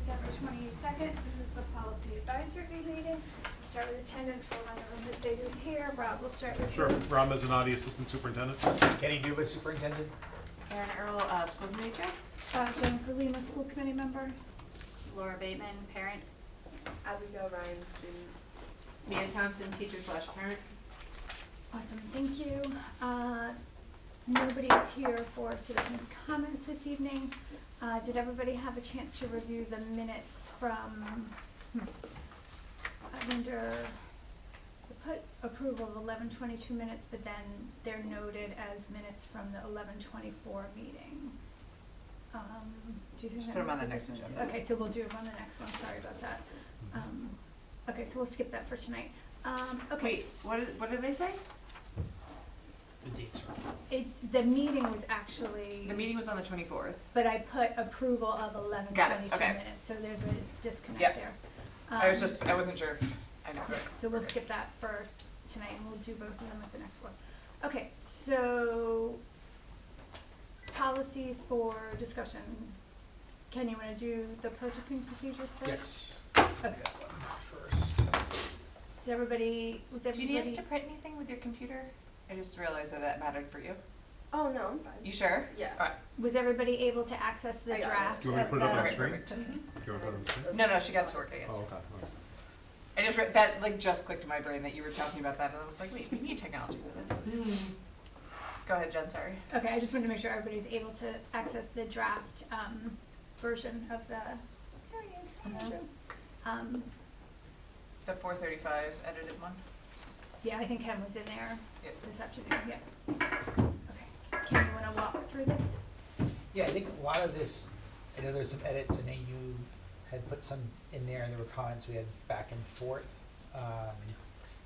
December 22nd. This is the policy advisory meeting. We'll start with attendance. We'll run the room to say who's here. Rob, we'll start with Sure. you. Rob Mezzanotte, Assistant Superintendent. Kenny Duba, Superintendent. Erin Earl, School Committee Chair. Jennifer Lima, School Committee member. Laura Bateman, parent. Abigail Ryan, student. Mia Thompson, teacher/parent. Awesome, thank you. Nobody's here for citizens' comments this evening. Did everybody have a chance to review the minutes from, under, I put approval of 11:22 minutes, but then they're noted as minutes from the 11:24 meeting. Do you think Just that put 'em on makes the a next difference? agenda. Okay, so we'll do them on the next one, sorry about that. Okay, so we'll skip that for tonight. Okay. Wait, what did they say? The dates are. It's, the meeting was actually. The meeting was on the 24th. But I put approval of 11:22 okay. minutes, so there's a disconnect Yep. there. I wasn't sure if, I know. So we'll skip that for tonight, and we'll do both of them at the next one. Okay, so policies for discussion. Ken, you want to do the purchasing procedures first? Yes. Okay. That one first. Did everybody, was Do everybody? you need us to print anything with your computer? I just realized that mattered for you. Oh, no, I'm fine. You sure? Yeah. All right. Was everybody able to access the I got it. draft? Do you want me to put it up on the of screen? Perfect. Do you want to put it on the screen? No, she got it to work, I guess. Oh, okay. Okay. I just that like just clicked in my brain that you were talking about that, and I was like, wait, we need technology for this. Go ahead, Jen. Sorry. Okay, I just wanted to make sure everybody's able to access the draft version of the. There it is. Mhm. The 435 edited one. Yeah, I think Ken was in there Yep. this afternoon. Yeah. Okay. Ken, you want to walk through this? Yeah, I think a lot of this, I know there's some edits, and then you had put some in there, and there were comments we had back and forth.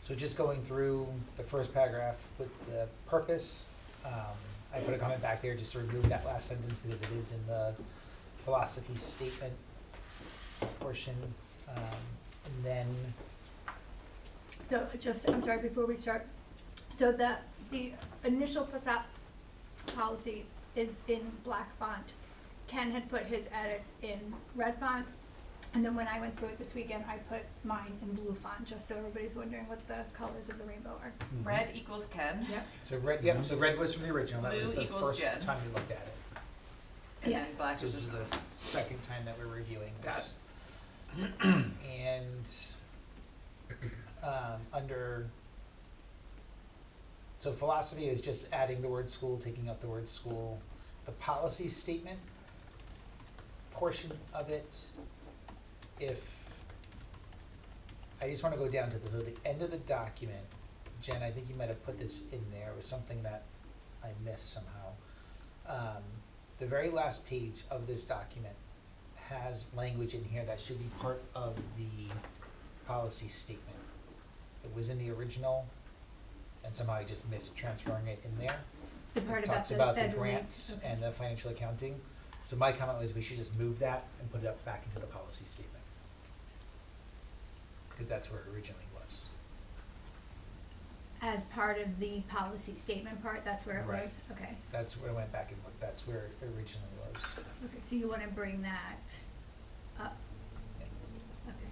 So just going through the first paragraph with the purpose, I put a comment back there just to remove that last sentence because it is in the philosophy statement portion. And then So just, I'm sorry, before we start. So the initial PSAP policy is in black font. Ken had put his edits in red font. And then when I went through it this weekend, I put mine in blue font, just so everybody's wondering what the colors of the rainbow are. Red equals Ken. Yep. So red, yep, so red was from the original, that was Blue the equals first Jen. time we looked at it. And Yeah. then black So is this is just the second time that we're reviewing Got this. And under, so philosophy is just adding the word school, taking out the word school. The policy statement portion of it, I just want to go down to the end of the document. Jen, I think you might have put this in there. It was something that I missed somehow. The very last page of this document has language in here that should be part of the policy statement. It was in the original, and somehow I just missed transferring it in there. The part It about talks the about the federal- grants okay. and the financial accounting. So my comment was we should just move that and put it up back into the policy statement. Because that's where it originally was. As part of the policy statement part, that's where it Right. was? Okay. That's where I went back and looked, that's where it originally was. Okay, so you want to bring that up? Yeah. Okay.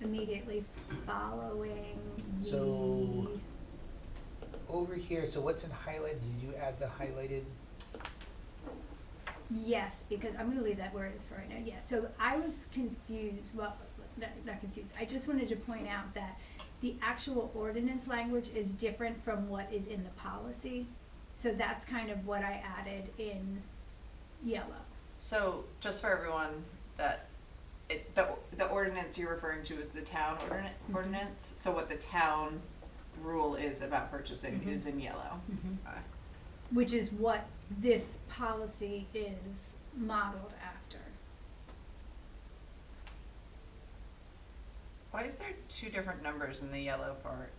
Immediately following So- Over here, so what's in highlight, did you add the highlighted? Yes, because I'm going to leave that where it is for right now. Yes, so I was confused, well, not confused. I just wanted to point out that the actual ordinance language is different from what is in the policy. So that's kind of what I added in yellow. So just for everyone that the ordinance you're referring to is the town ordinance. So what the town rule is about purchasing is in yellow. Okay. Which is what this policy is modeled after. Why is there two different numbers in the yellow part?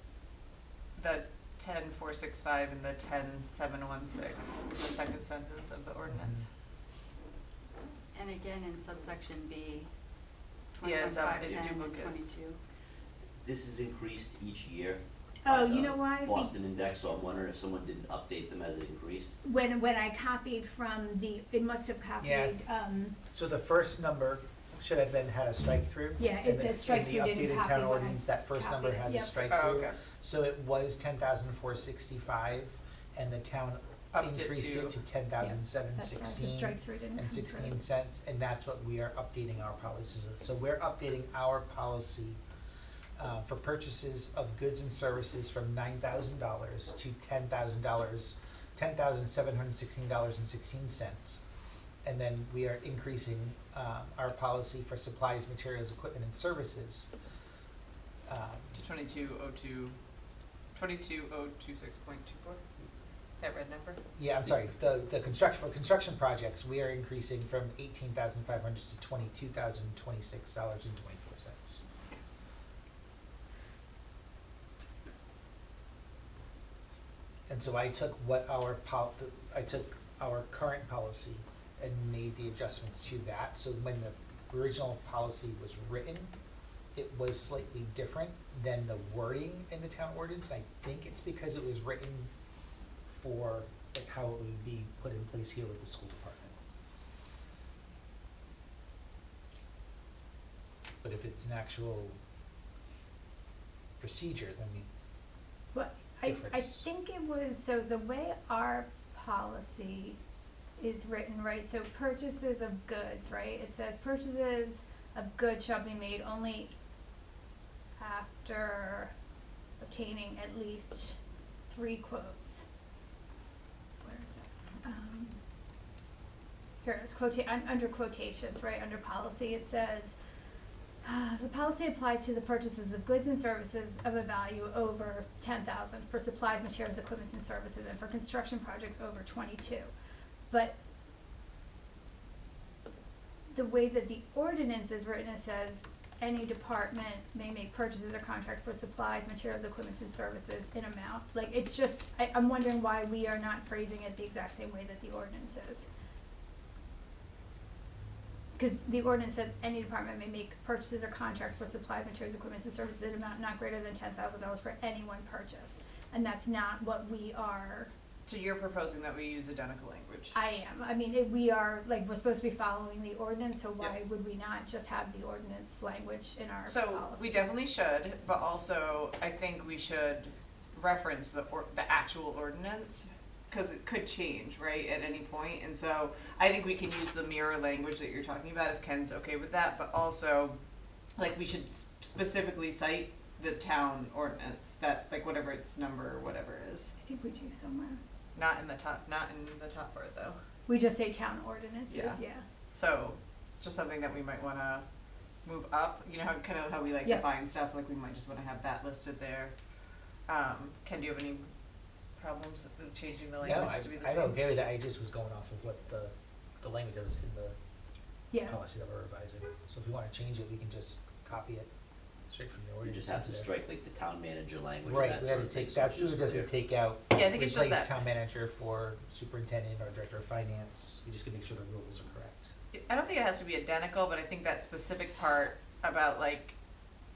The 10465 and the 10716, the second sentence of the ordinance. And again, in subsection B, Yeah, 21.510 and duplicates. 22. This is increased each year. Oh, by you the know why? Be- Boston Index, so I'm wondering if someone didn't update them as it increased. When I copied from it must have copied, So the first number should have had a strike through. yeah, and that strike through didn't In the copy updated town when I ordinance, that first number copied it. has Yep. a strike Oh, through. okay. So it was 10,465, and the town Upped it increased to- it to 10,716 that's right, the strike through didn't come and through. 16 cents, and that's what we are updating our policies with. So we're updating our policy for purchases of goods and services from $9,000 to $10,000, $10,716.16. And then we are increasing our policy for supplies, materials, equipment, and services. To 22,026.24, that red number? Yeah, I'm sorry, the construction projects, we are increasing from $18,500 to $22,026.24. And so I took I took our current policy and made the adjustments to that. So when the original policy was written, it was slightly different than the wording in the town ordinance. I think it's because it was written for like how it would be put in place here with the school department. But if it's an actual procedure, then we, But I difference. think it was, so the way our policy is written, right, so purchases of goods, right, it says purchases of goods shall be made only after obtaining at least 3 quotes. Where is it? Here it is, under quotations, right, under policy, it says, the policy applies to the purchases of goods and services of a value over 10,000 for supplies, materials, equipment, and services, and for construction projects over 22. But the way that the ordinance is written, it says any department may make purchases or contracts for supplies, materials, equipment, and services in amount. Like, it's just, I'm wondering why we are not phrasing it the exact same way that the ordinance is. Because the ordinance says any department may make purchases or contracts for supplies, materials, equipment, and services in amount not greater than $10,000 for any one purchase. And that's not what we are, So you're proposing that we use identical language? I am. I mean, we are, like, we're supposed to be following the ordinance, so why would we not just have the ordinance language in our policy? So we definitely should, but also I think we should reference the actual ordinance, because it could change, right, at any point. And so I think we can use the mirror language that you're talking about if Ken's okay with that, but also, like, we should specifically cite the town ordinance, that, like, whatever its number or whatever is. I think we do somewhere. Not in the top part though. We just say town ordinances, Yeah. yeah. So, just something that we might wanna move up, you know, how, kind of how we like Yeah. define stuff, like we might just wanna have that listed there. Ken, do you have any problems with changing the no, language to be the same? I'm okay with that. I just was going off of what the language that was in the Yeah. policy that we're revising. So if we wanna change it, we can just copy it straight from the You ordinance. just have to into there. strike like the town manager language and Right, that we sort had of to thing, take so that, it's we would just have to clear. take out, Yeah, I think it's just replace that. town manager for superintendent or director of finance. We just can make sure the rules are correct. I don't think it has to be identical, but I think that specific part about like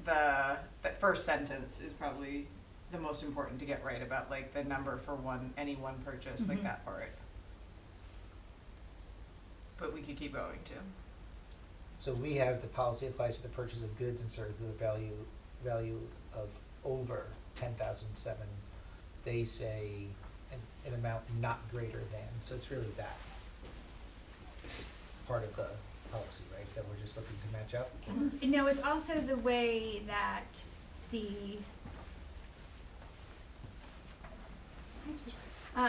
that first sentence is probably the most important to get right, about like the number for any one purchase, like Mhm. that part. But we could keep going too. So we have the policy applies to the purchase of goods and services of value of over 10,007. They say an amount not greater than, so it's really that part of the policy, right, that we're just looking to match up? No, it's also the way that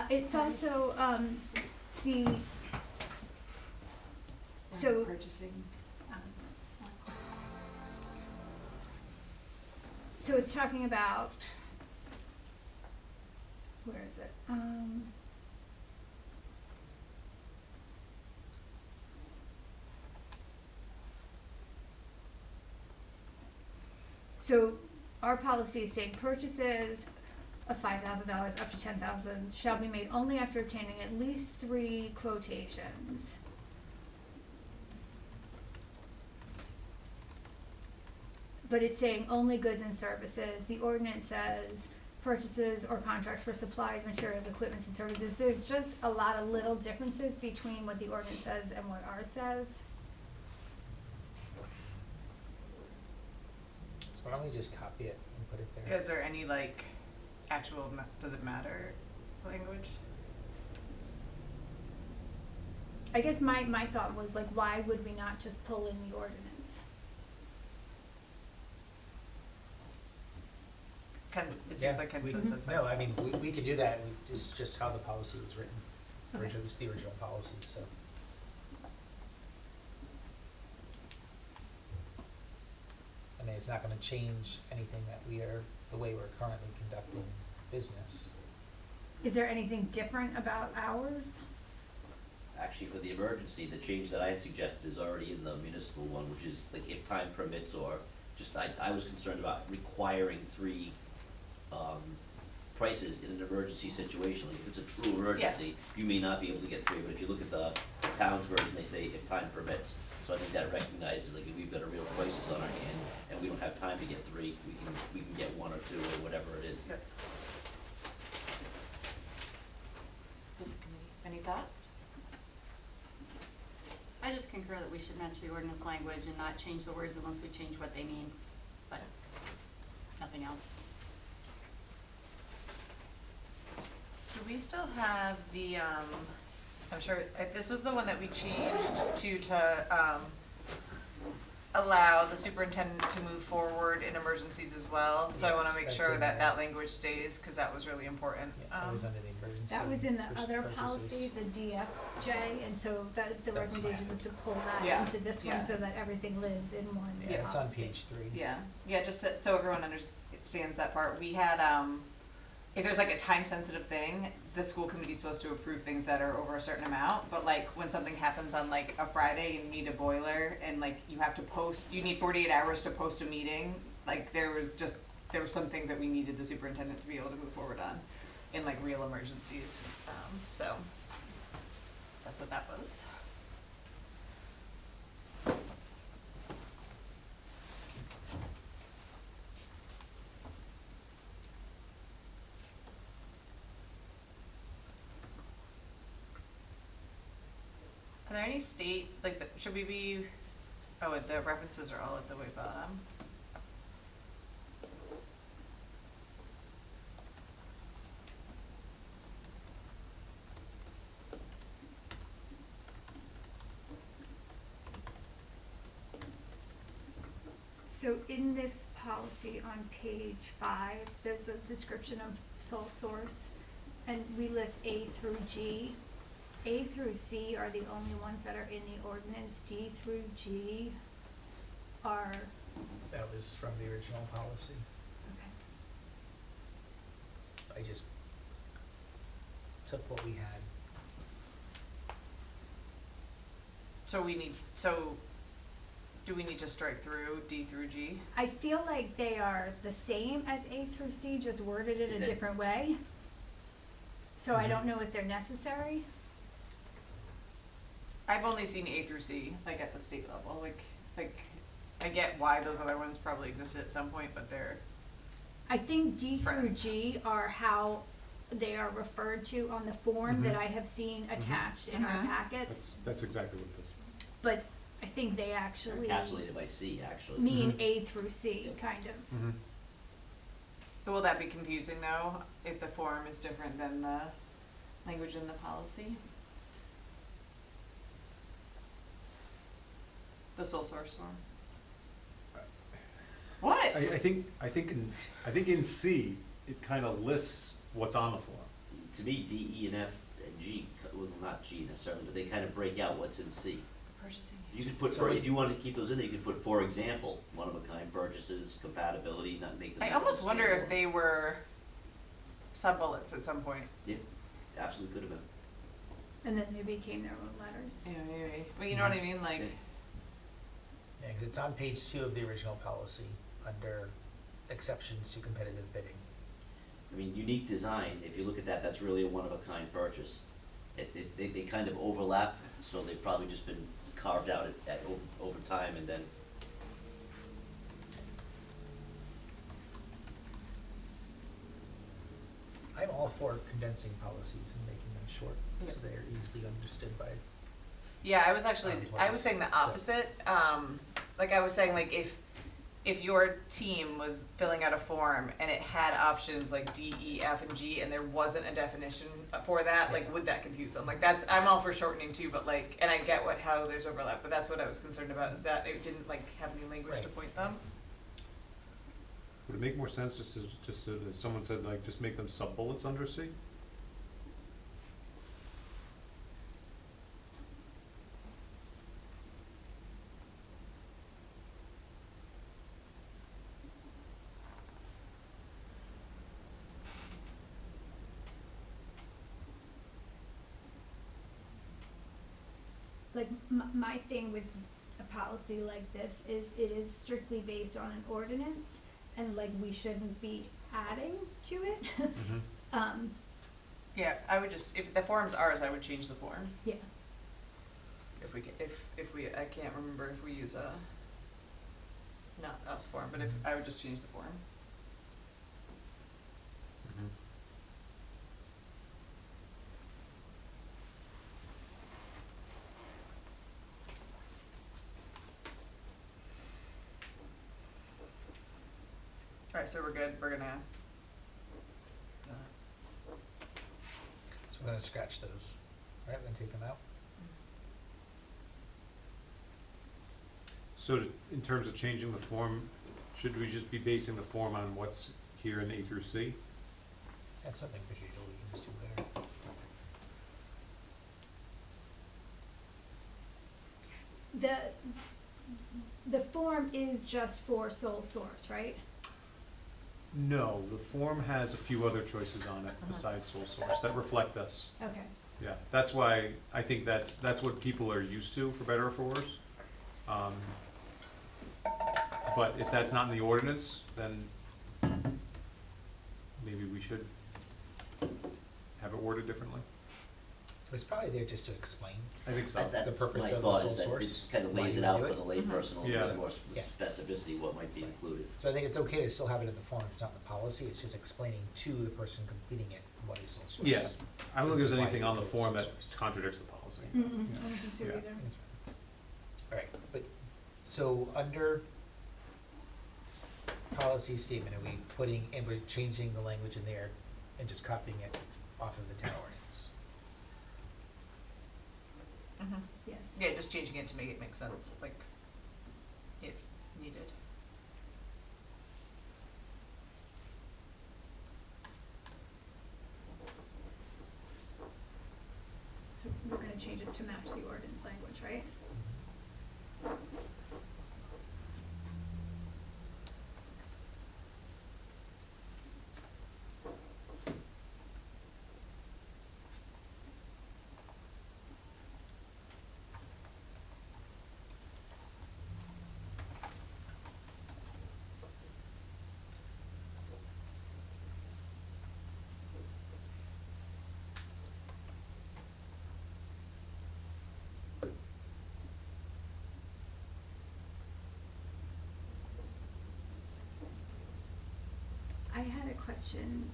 it's also, so, Purchasing. so it's talking about, where is it? So our policy is saying purchases of $5,000 up to $10,000 shall be made only after obtaining at least 3 quotations. But it's saying only goods and services. The ordinance says purchases or contracts for supplies, materials, equipment, and services. There's just a lot of little differences between what the ordinance says and what ours says. So why don't we just copy it and put it there? Is there any like actual, does it matter language? I guess my thought was like, why would we not just pull in the ordinance? It seems like we- consensus. No, I mean, we could do that, just how the policy was written. Okay. Originally, it's the original policy, so. I mean, it's not gonna change anything that the way we're currently conducting business. Is there anything different about ours? Actually, for the emergency, the change that I had suggested is already in the municipal one, which is like if time permits, or just, I was concerned about requiring 3, prices in an emergency situation. Like if it's a true emergency, you may not be able to get 3, but if you look at the town's version, they say if time permits. So I think that recognizes, like, if we've got a real crisis on our hand and we don't have time to get 3, we can get 1 or 2 or whatever it is. Yep. Any thoughts? I just concur that we should match the ordinance language and not change the words unless we change what they mean, but nothing else. Do we still have the, I'm sure, this was the one that we changed to allow the superintendent to move forward in emergencies as well. So I wanna Yes, make that's sure in that there. that language stays, cause that was really important. Yeah, that was under the emergency. That was in the other purchases. policy, the DFJ, and so the That's recommendation was to pull that Yeah, into this one yeah. so that everything lives in one policy. Yeah, it's on page 3. Yeah, just so everyone understands that part, we had, if there's like a time-sensitive thing, the school committee's supposed to approve things that are over a certain amount, but like when something happens on like a Friday, you need a boiler, and like you have to post, you need 48 hours to post a meeting, like there were some things that we needed the superintendent to be able to move forward on in like real emergencies, so that's what that was. Are there any state, like, should we be, the references are all at the way bottom. So in this policy on page 5, there's a description of sole source, and we list A through G. A through C are the only ones that are in the ordinance. D through G are, That was from the original policy. okay. I just took what we had. Do we need to strike through D through G? I feel like they are the same as A through C, just worded it a They- different way. So I Mhm. don't know if they're necessary. I've only seen A through C, like at the state level, like, I get why those other ones probably existed at some point, but they're, I think D through Friends. G are how they are referred to on the form that Mhm. I have seen attached in our Mhm. packets, That's exactly what it is. but I think they They're actually encapsulated by C, actually. mean Mhm. A through C, kind of. Mm-hmm. will that be confusing though, if the form is different than the language in the policy? The sole source form? What? I think in C, it kind of lists what's on the form. To me, D, E, and F, and G, well, not G necessarily, but they kind of break out what's in C. Purchasing. You could put, So- if you wanted to keep those in there, you could put, for example, one-of-a-kind purchases, compatibility, not make them. I that almost wonder if standalone. they were sub-bullets at some point. Yeah, absolutely could have been. And then they became their own letters. Yeah, maybe. Well, you know what I mean, like, Yeah. Yeah, 'cause it's on page 2 of the original policy, under exceptions to competitive bidding. I mean, unique design, if you look at that, that's really a one-of-a-kind purchase. They kind of overlap, so they've probably just been carved out over time and then. I'm all for condensing policies and making them short, so Yeah. they are easily understood by. Yeah, I was actually, I was Employees, saying the so- opposite, like I was saying, like if your team was filling out a form and it had options like D, E, F, and G, and there wasn't a definition for that, like, would that confuse them? Like, that's, I'm all for shortening too, but like, and I get how there's overlap, but that's what I was concerned about, is that it didn't like have any language to Right. point them. Would it make more sense just to, as someone said, like, just make them sub-bullets under C? Like, my thing with a policy like this is it is strictly based on an ordinance, and like, we shouldn't be adding to it. Yeah, I would just, if the form's ours, I would change the form. Yeah, If we, if we, I can't remember if we use a, not us form, but if, I would just change the form. Mhm. Alright, so we're good, we're gonna. So we're gonna scratch those, right, then take them out. So in terms of changing the form, should we just be basing the form on what's here in A through C? That's something procedural we can just do later. the form is just for sole source, right? No, the form has a few other choices on it besides sole source that reflect us. Okay, Yeah, that's why I think that's what people are used to, for better or for worse. But if that's not in the ordinance, then maybe we should have it worded differently. It's probably there just to explain. I think so. That's The purpose my of the thought, sole is that source, it kind of why lays you it would out do for it. the layperson, a Yeah. little more Yeah. specificity, what might be included. So I think it's okay to still have it in the form, if it's not in the policy, it's just explaining to the person completing it what is sole source. Yeah, I don't think there's This is why anything you on the do form sole that source. contradicts the policy. I don't think so Yeah. either. That's fine. Alright, but, so under policy statement, are we putting, and we're changing the language in there and just copying it off of the town ordinance? Mm-hmm. Yes. Yeah, just changing it to make it make sense, like, if needed. So we're gonna change it to match the ordinance language, right? I had a question.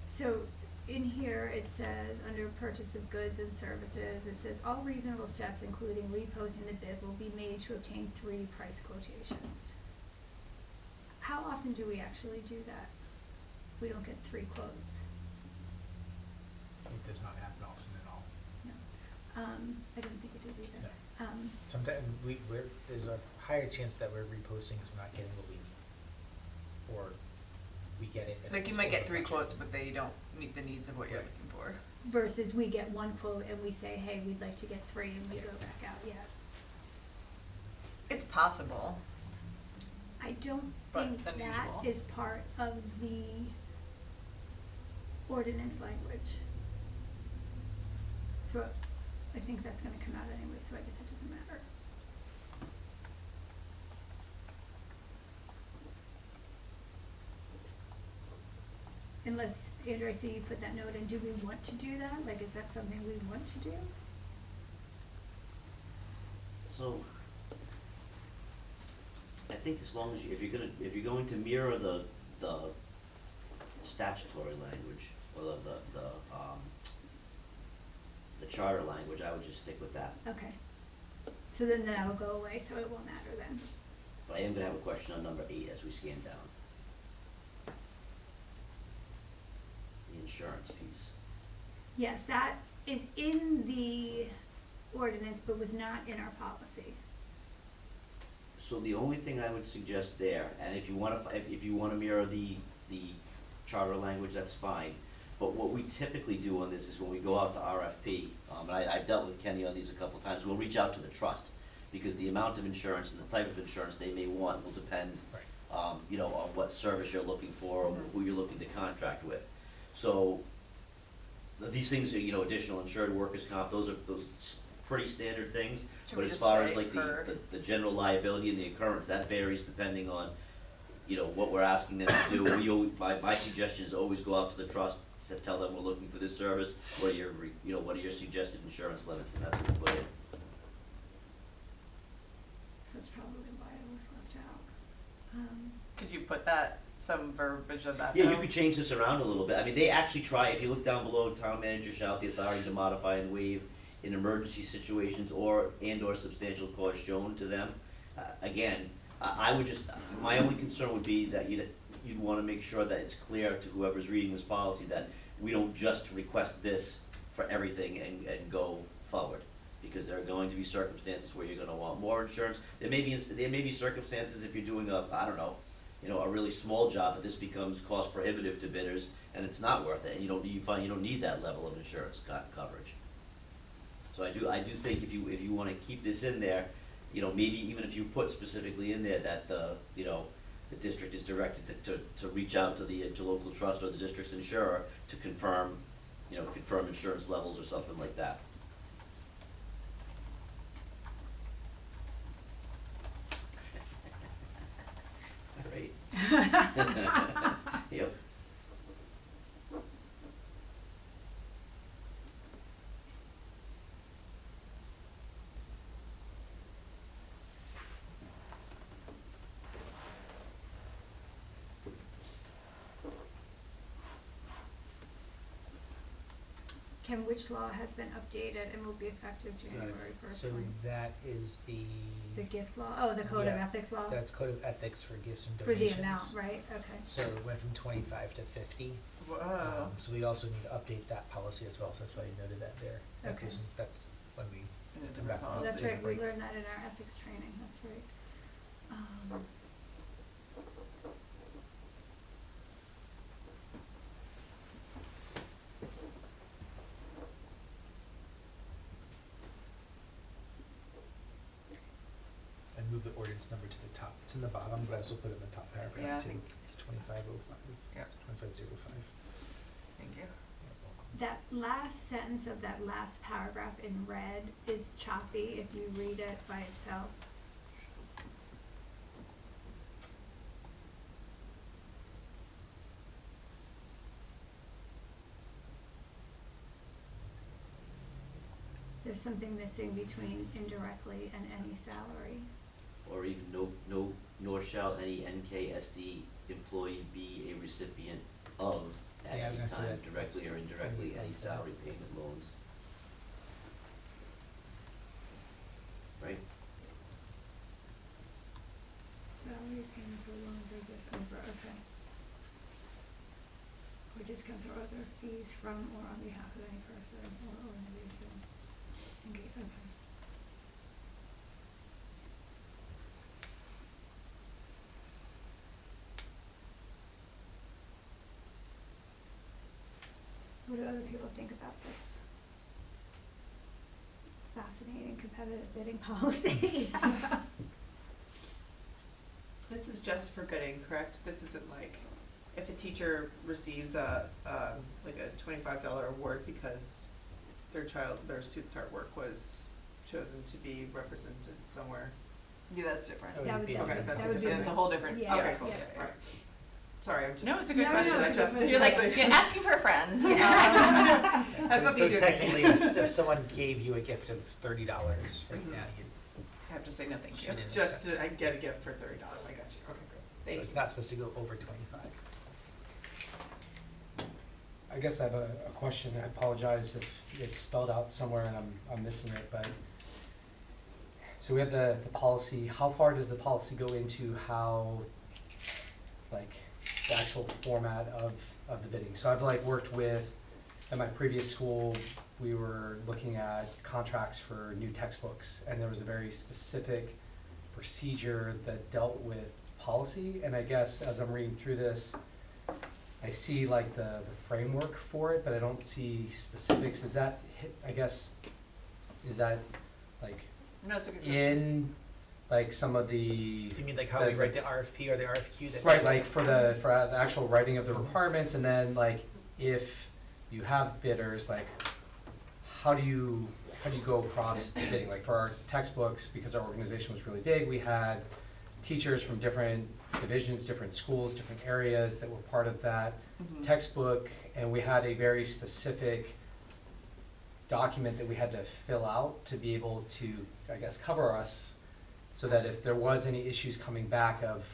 So in here, it says, under purchase of goods and services, it says, all reasonable steps, including reposting the bid, will be made to obtain 3 price quotations. How often do we actually do that? We don't get 3 quotes. It does not happen often at all. No. I didn't think it did either. Sometimes there's a higher chance that we're reposting because we're not getting what we need. Or we get it and Like, you it's might get over 3 budget. quotes, but they don't meet the needs of what you're Right. looking for. Versus we get 1 quote and we say, hey, we'd like to get 3, and we Yeah. go back out, yeah. It's possible. I don't But think that unusual. is part of the ordinance language. So I think that's gonna come out anyway, so I guess it doesn't matter. Unless, Andrew, I see you put that note in, do we want to do that? Like, is that something we want to do? So, I think as long as if you're going to mirror the statutory language, or the charter language, I would just stick with that. Okay. So then that'll go away, so it won't matter then. But I am gonna have a question on number 8 as we scan down. The insurance piece. Yes, that is in the ordinance, but was not in our policy. So the only thing I would suggest there, and if you wanna, if you wanna mirror the charter language, that's fine. But what we typically do on this is when we go out to RFP, and I've dealt with Kenny on these a couple times, we'll reach out to the trust, because the amount of insurance and the type of insurance they may want will depend, you know, on what service you're looking for, or who you're looking to contract with. So, these things are, you know, additional insured workers' comp, those pretty standard things. Should But we as just far as say like per? the general liability and the occurrence, that varies depending on, you know, what we're asking them to do. My suggestion is always go out to the trust, tell them we're looking for this service, what are your, you know, what are your suggested insurance limits, and that's what we put in. So that's probably why it was left out. Could you put that, some verbiage of that Yeah, you though? could change this around a little bit. I mean, they actually try, if you look down below, town manager shall have the authority to modify and waive in emergency situations or substantial cause shown to them. Again, I would just, my only concern would be that you'd wanna make sure that it's clear to whoever's reading this policy that we don't just request this for everything and go forward. Because there are going to be circumstances where you're gonna want more insurance. There may be circumstances if you're doing a really small job, but this becomes cost prohibitive to bidders and it's not worth it, and you find you don't need that level of insurance coverage. So I do think if you wanna keep this in there, you know, maybe even if you put specifically in there that the district is directed to reach out to the local trust or the district's insurer to confirm insurance levels or something like that. Great. Yep. Can which law has been updated and will be effective January first? So that is the. The gift law, oh, the code of Yeah, ethics law? That's code of ethics for gifts and For the donations. amount, right, okay. So it went from 25 to 50. Whoa. So we also need to update that policy as well, so that's why you noted that there. That Okay. goes in- That's when we In a come different back. policy. That's right, we break. learned that in our ethics training, that's right. And move the ordinance number to the top. It's in the bottom, but I also put it in the top Yeah, I paragraph too. think- It's 2505. Yeah. 2505. Thank you. That last sentence of that last paragraph in red is choppy if you read it by itself. There's something missing between indirectly and any salary. Or even nor shall any NKSD employee be a recipient of at Yeah, I was any gonna say time, that. directly or indirectly, That's- any salary payment loans. Right? Salary payments or loans are just over, okay. Or discounts or other fees from or on behalf of any person or organization. Okay. What do other people think about this fascinating competitive bidding policy? This is just for bidding, correct? This isn't like, if a teacher receives like a $25 award because their student's artwork was chosen to be represented somewhere. Yeah, that's different. That That would would be be, Okay, different. that's that would be it's a whole different, Yeah, okay, cool, yeah. alright. Sorry, I'm just. No, it's a good No, question. no, I it's a good just, question. You're like, you're asking for a friend. Has So something to do with technically, me. if someone gave you a gift of $30 right Mhm. now, you'd, I have to say no thank She you. didn't Just accept I get a gift for $30, I got you, okay, good. so Thank it's you. not supposed to go over 25. I guess I have a question. I apologize if it's spelled out somewhere and I'm missing it, but so we have the policy. How far does the policy go into how, like, the actual format of the bidding? So I've like worked with, at my previous school, we were looking at contracts for new textbooks, and there was a very specific procedure that dealt with policy. And I guess as I'm reading through this, I see like the framework for it, but I don't see specifics. Is that, I guess, is that like No, it's a good question. in like some of the, You mean like how we write the RFP or the RFQ that? right, like for the actual writing of the requirements, and then like if you have bidders, like how do you go across the bidding? Like for our textbooks, because our organization was really big, we had teachers from different divisions, different schools, different areas that were part of that textbook, and we had a very specific document that we had to fill out to be able to, I guess, cover us, so that if there was any issues coming back of,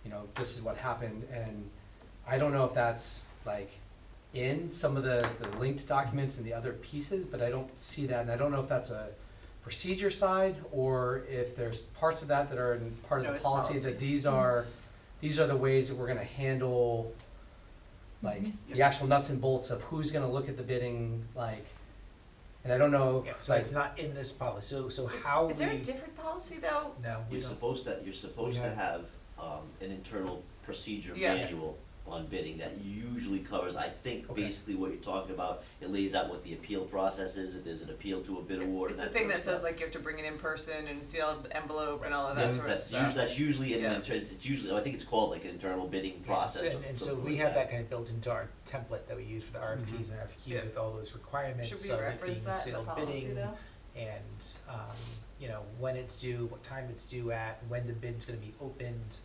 you know, this is what happened. And I don't know if that's like in some of the linked documents and the other pieces, but I don't see that, and I don't know if that's a procedure side, or if there's parts of that that are in part No, of the it's policy, policy. that these are the ways that we're gonna handle, like, the actual nuts and bolts of who's gonna look at the bidding, like, and I don't know, Yeah, so like, it's not in this policy, so how we. Is there a different policy though? No, we You're don't. supposed to have- have, an internal procedure Yeah. manual on bidding that usually covers, I think, Okay. basically what you're talking about. It lays out what the appeal process is, if there's an appeal to a bid award It's and the that thing sort that of says stuff. like you have to bring it in person and sealed envelope and all of Yeah, that sort of stuff. That's usually in, Yeah. it's usually, I think it's called like an internal bidding Yes, process or and so something we like have that kind of built into our template that we use for the RFPs and RFQs Yeah. with all those requirements Should we of it being reference that in the sealed policy bidding. though? And, you know, when it's due, what time it's due at, when the bid's gonna be opened.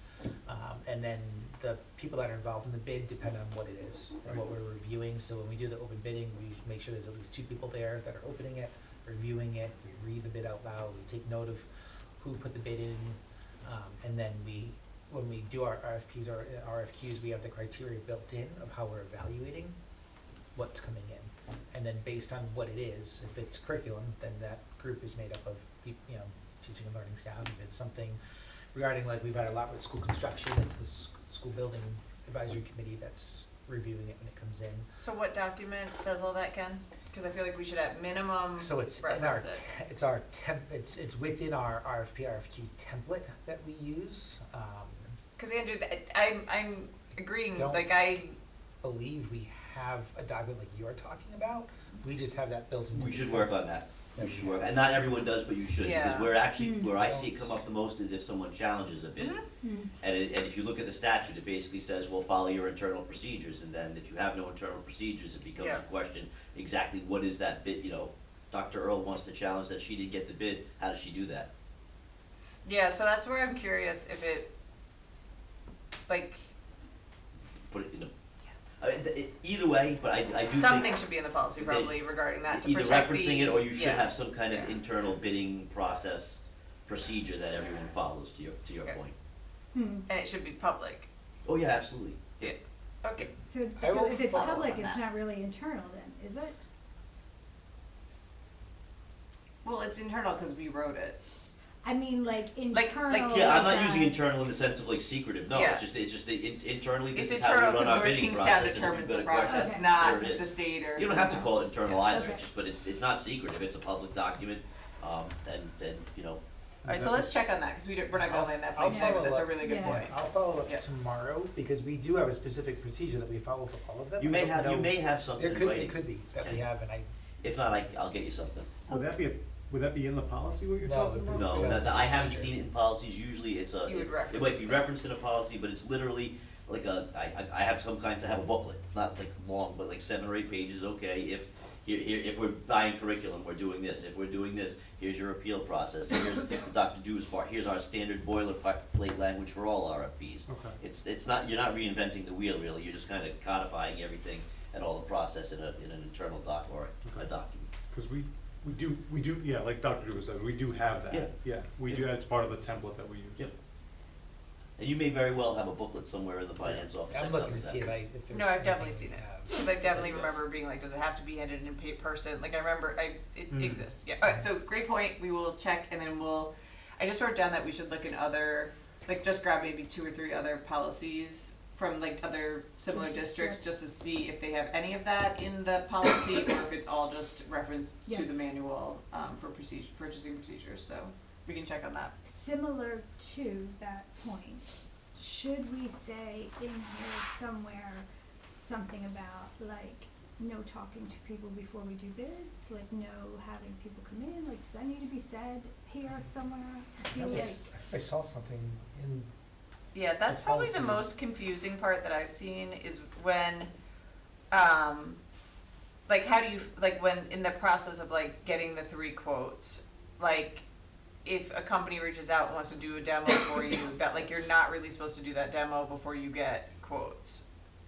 And then the people that are involved in the bid depend on what it is and what we're reviewing. So when we do the open bidding, we make sure there's at least 2 people there that are opening it, reviewing it, we read the bid out loud, we take note of who put the bid in. And then when we do our RFPs or RFQs, we have the criteria built in of how we're evaluating what's coming in. And then based on what it is, if it's curriculum, then that group is made up of, you know, teaching and learning staff. If it's something regarding, like, we've had a lot with school construction, it's the school building advisory committee that's reviewing it when it comes in. So what document says all that, Ken? Cause I feel like we should at minimum So it's in our, reference it. it's our it's within our RFP, RFQ template that we use. Cause Andrew, I'm agreeing, Don't- like I, Believe we have a document like you're talking about, we just have that built into. We the should template. work on that. We should work, and not everyone does, but you should, because Yeah. we're actually, where I see it come up the most is if someone challenges a bid. And if you look at the statute, it basically says, well, follow your internal procedures, and then if you have no internal procedures, it becomes Yeah. a question, exactly what is that bid, you know? Dr. Earl wants to challenge that she didn't get the bid, how does she do that? yeah, so that's where I'm curious if it, like, Put it in the, I mean, either way, but I do think. something should be in the policy they- probably regarding that to Either protect the. referencing it, or you should yeah. have some kind of Yeah. internal bidding process procedure that everyone follows, to your Okay. point. And it should be public. Oh, yeah, absolutely. Yeah. Okay. So, I so will if it's follow public, on it's that. not really internal then, is it? Well, it's internal because we wrote it. I mean, like Like- internal. Yeah, I'm not that- using internal in the sense of like secretive, no, Yeah. it's just internally, this It's is how we internal run because our where bidding process. Kingstown and if determines you've the got a question, process, Okay. not there it the is. state or You don't have to someone call it else. internal Yeah. either, Okay. it's just, but it's not secretive, it's a public document, and, you know, Alright, so let's check on that, cause we're not gonna land that I'll plane tonight, but follow that's a up. really good Yeah. point. I'll follow up Yeah. tomorrow, because we do have a specific procedure that we follow for all of them. you I may don't have, know- you may have something It in could, writing. it could be that we Okay. have, and If not, I'll get you something. Would that be in the policy what you're No, talking it about? would No, Yeah. that's, I haven't Procedure. seen it in policies, usually it's a, You would it reference might be it. referenced in a policy, but it's literally like I have some kinds that have a booklet, not like long, but like 7 or 8 pages, okay, if, here, if we're buying curriculum, we're doing this, if we're doing this, here's your appeal process, here's Dr. Dew's part, here's our standard boilerplate language for all RFPs. Okay. It's not, you're not reinventing the wheel really, you're just kind of codifying everything and all the process in an internal doc or a Okay. document. Cause we do, yeah, like Dr. Dewey said, we do have that. Yeah. Yeah, we do, it's part of the template that we use. Yep. And you may very well have a booklet somewhere in the finance office. I'm that looking to covers see that. if there's. No, I've definitely anything seen we it, have. cause I definitely Yeah. remember being like, does it have to be handed in person? Like, I remember, it Mm. exists, yeah, alright, so great point, we will check, and then I just wrote down that we should look in other, like, just grab maybe 2 or 3 other policies from like other similar districts, just to see if they have any of that in the policy, or if it's all just referenced Yeah. to the manual, for purchasing procedures, so we can check on that. Similar to that point, should we say in here somewhere something about like no talking to people before we do bids, like no having people come in, like does that need to be said here somewhere? I feel like, I saw something in, Yeah, that's The probably the policies. most confusing part that I've seen is when, like, how do you, like, when, in the process of, like, getting the 3 quotes, like, if a company reaches out and wants to do a demo for you, that, like, you're not really supposed to do that demo before you get quotes,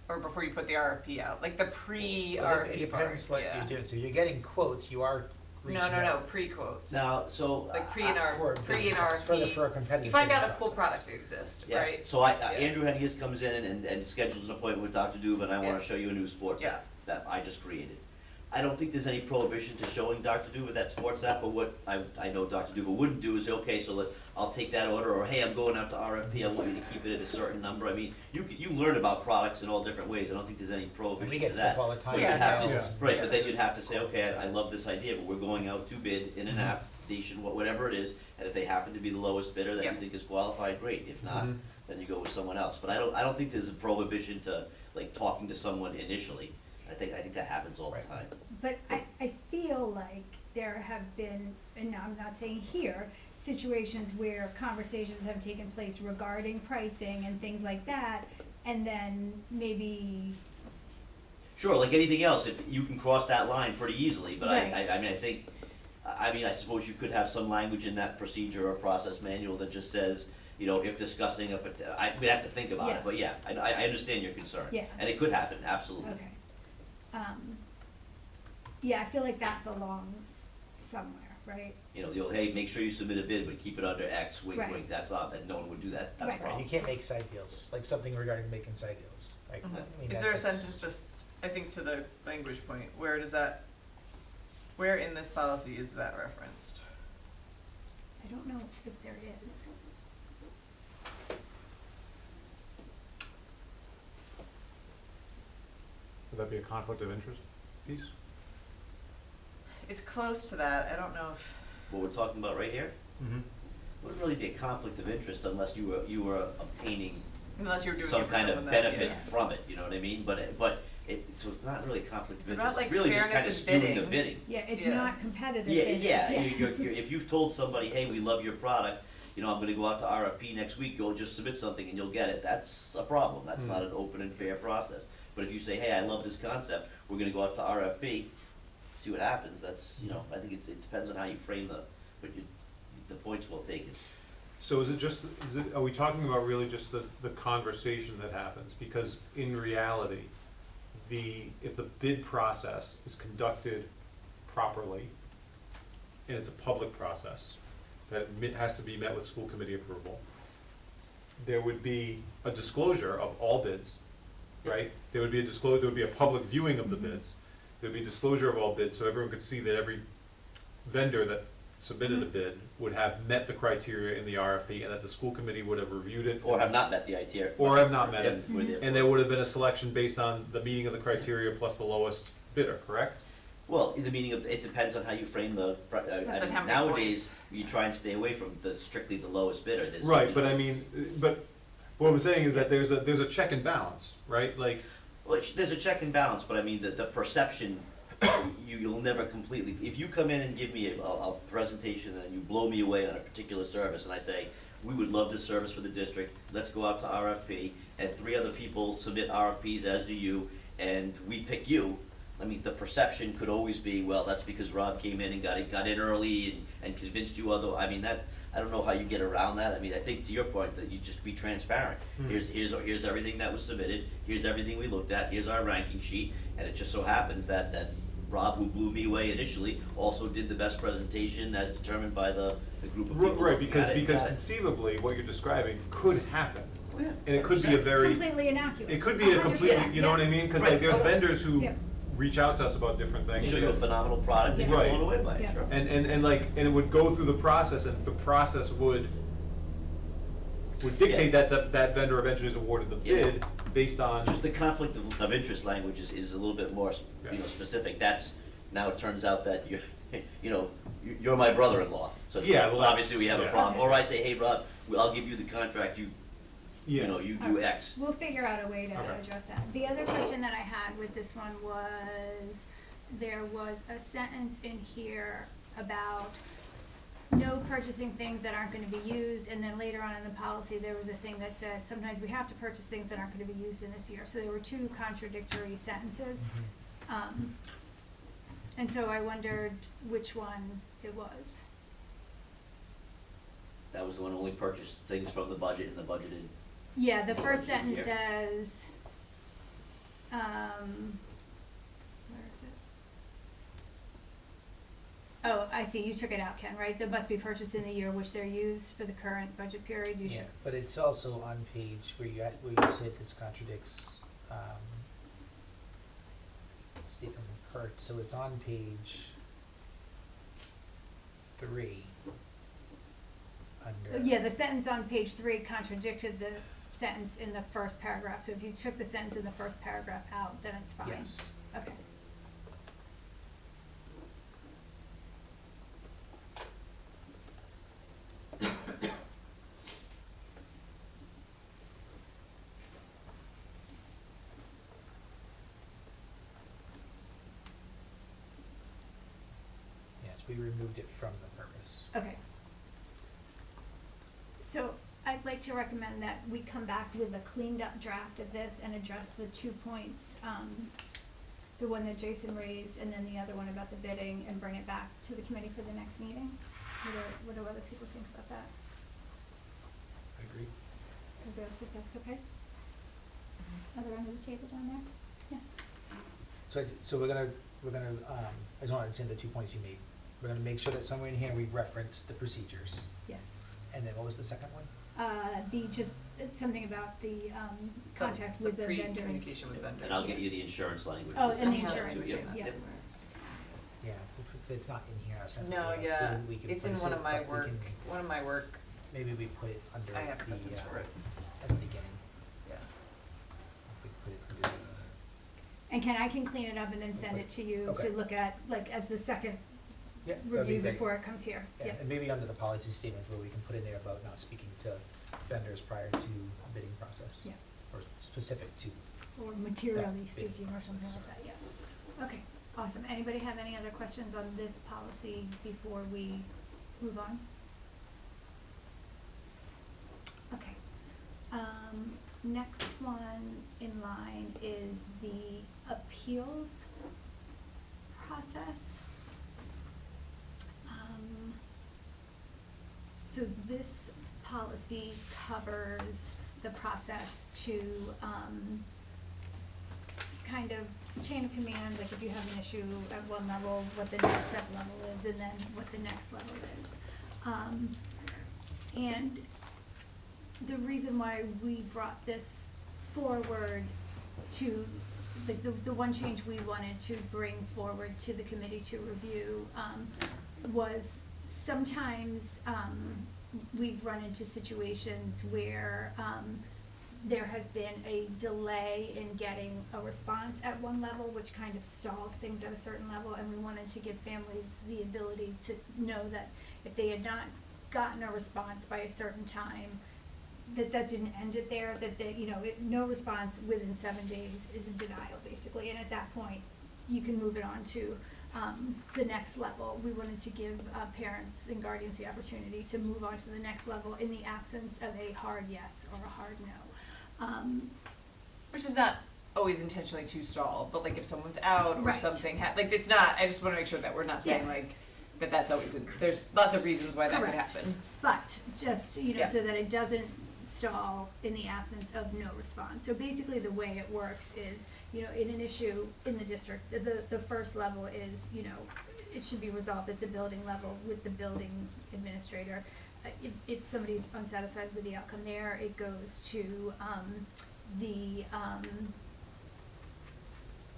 or before you put the RFP out, like, the Well, pre-RFP it part, depends what yeah. you're doing, so you're getting quotes, you are reaching out. No, pre-quotes. Now, so. Like, pre and For a pre bid and process, RFP. for a competitive You find bid out a cool process. product exists, Yeah, right? so Yeah. Andrew Henniges comes in and schedules an appointment with Dr. Dubin, and I wanna Yeah. show you a new sports Yeah. app that I just created. I don't think there's any prohibition to showing Dr. Dubin that sports app, but what I know Dr. Dubin wouldn't do is say, okay, so I'll take that order, or hey, I'm going out to RFP, I want you to keep it at a certain number. I mean, you learn about products in all different ways, I don't think there's any And prohibition we to get that. stuff all the time. But Yeah, you'd have to, yeah. right, but then you'd have to say, okay, I love this idea, but we're going out to bid in an Mhm. application, whatever it is, and if they happen to be the lowest bidder that you Yeah. think is qualified, great, if not, Mhm. then you go with someone else. But I don't think there's a prohibition to, like, talking to someone initially. I think that happens all the Right. time. but I feel like there have been, and now I'm not saying here, situations where conversations have taken place regarding pricing and things like that, and then maybe, Sure, like anything else, if you can cross that line pretty easily, but Right. I mean, I suppose you could have some language in that procedure or process manual that just says, you know, if discussing we'd have to think about Yeah. it, but yeah, I understand your concern. Yeah. And it could happen, absolutely. okay. Yeah, I feel like that belongs somewhere, right? You know, the old, hey, make sure you submit a bid, but keep it under X, wink, Right. wink, that's odd, that no one would do that, that's a Right. Right, problem. you can't make side deals, like something regarding making side deals, like, I mean, Is there a that's- sentence just, I think to the language point, where where in this policy is that referenced? I don't know if there is. Would that be a conflict of interest piece? It's close to that, I don't know if, What we're talking about right here, Mm-hmm. wouldn't really be a conflict of interest unless you were obtaining unless you're doing it some for kind someone of that, benefit yeah. from it, you know what I mean? So it's not really a conflict of It's about, interest, like, it's really just fairness kinda in skewing the bidding. bidding. Yeah, it's Yeah. not competitive. Yeah, bidding. yeah, you're, if you've told somebody, hey, we love your product, you know, I'm gonna go out to RFP next week, go just submit something and you'll get it, that's a problem, that's not an open and fair process. But if you say, hey, I love this concept, we're gonna go out to RFP, see what happens, that's, you know, I think it depends on how you frame the point's well taken. So are we talking about really just the conversation that happens? Because in reality, if the bid process is conducted properly, and it's a public process, that has to be met with school committee approval, there would be a disclosure of all bids, right? There would be there would be a public viewing of the bids. There'd be disclosure of all bids, so everyone could see that every vendor that submitted a bid would have met the criteria in the RFP, and that the school committee would have reviewed it. Or have not met the ITR. Or have not met Yeah, it. we're there for And there would have been a selection based on the meeting of the criteria plus the lowest bidder, correct? Well, the meaning of, it depends on how you frame Depends on how many nowadays, you try and stay away from strictly the lowest bidder. There's, Right, you but know, I mean, but what I'm saying is that there's a check and balance, right? Like, Well, there's a check and balance, but I mean, the perception, you'll never completely, if you come in and give me a presentation and you blow me away on a particular service, and I say, we would love this service for the district, let's go out to RFP, and 3 other people submit RFPs, as do you, and we pick you, I mean, the perception could always be, well, that's because Rob came in and got in early and convinced you other, I mean, I don't know how you get around that. I mean, I think to your point that you just be transparent. Here's everything that was submitted, here's everything we looked at, here's our ranking sheet, and it just so happens that Rob, who blew me away initially, also did the best presentation as determined by the group of people. right, looking at it. because Got it. conceivably, what you're describing could happen. Yeah, and it could be a 100%. very, Completely innocuous. it could be a 100%, completely, you know what I mean? Cause like Right. there's vendors who Yeah. reach out to us about different things. Show you a phenomenal product and you're Right. blown away by it, Yeah. sure. And like, and it would go through the process, and the process would dictate that vendor eventually is awarded the Yeah. bid based on. Just the conflict of interest language is a little bit more, Yeah. specific. That's, now it turns out that you're, you're my brother-in-law. So Yeah, well, that's- obviously we have a yeah. problem. Or I say, hey, Rob, I'll give you the contract, you Yeah. do X. We'll figure out a way to Okay. address that. The other question that I had with this one was, there was a sentence in here about no purchasing things that aren't gonna be used, and then later on in the policy, there was a thing that said, sometimes we have to purchase things that aren't gonna be used in this year. So there were two contradictory sentences. And so I wondered which one it was. That was the one only purchased things from the budget and the budgeted. Yeah, the first Budgeted sentence year. says, where is it? Oh, I see, you took it out, Ken, right? That must be purchased in the year which they're used for the current budget period, you Yeah, should. but it's also on page where you say this contradicts, Stephen Hurt, so it's on page 3. Under. Yeah, the sentence on page 3 contradicted the sentence in the first paragraph, so if you took the sentence in the first paragraph out, then it's fine. Yes. Okay. Yes, we removed it from the purpose. Okay. So I'd like to recommend that we come back with a cleaned up draft of this and address the 2 points, the one that Jason raised and then the other one about the bidding, and bring it back to the committee for the next meeting. What do other people think about that? I agree. Everybody else think that's okay? Other end of the table down there? Yeah. So we're gonna, I just wanna understand the 2 points you made. We're gonna make sure that somewhere in here we reference the procedures. Yes. And then what was the second one? It's something about the, contact with the vendors. Pre-communication with vendors. And I'll get you the insurance language. Oh, that's and the attached to insurance it, too, yeah. yeah. Yeah, if it's not in here, I was trying to. No, figure out yeah, where we can it's in place one it, of my but we work, can- Maybe we put it under I have the, acceptance for it, at the beginning, yeah. we put it under the. And I can clean it up and then send it to you Okay. to look at, like, as the second Yeah, that'd be review great. before it comes here. Yeah, and maybe under the policy statement where we can put in there about not speaking to vendors prior to bidding process. Yeah. Or specific to, Or materially That speaking, bidding or something process. like that, yeah. Okay, awesome. Anybody have any other questions on this policy before we move on? Okay. Next one in line is the appeals process. So this policy covers the process to, kind of chain of command, like if you have an issue at one level, what the next step level is, and then what the next level is. And the reason why we brought this forward to, the one change we wanted to bring forward to the committee to review, was sometimes, we've run into situations where, there has been a delay in getting a response at one level, which kind of stalls things at a certain level, and we wanted to give families the ability to know that if they had not gotten a response by a certain time, that didn't end it there, that no response within 7 days is a denial, basically, and at that point, you can move it on to, the next level. We wanted to give, parents and guardians the opportunity to move on to the next level in the absence of a hard yes or a hard no. Which is not always intentionally to stall, but like if someone's out or Right. something, like it's not, I just wanna make sure that we're not saying Yeah. like, that that's always, there's lots of reasons why that could Correct. happen. But just, Yeah. so that it doesn't stall in the absence of no response. So basically the way it works is, in an issue in the district, the first level is, it should be resolved at the building level with the building administrator. if somebody's unsatisfied with the outcome there, it goes to, the,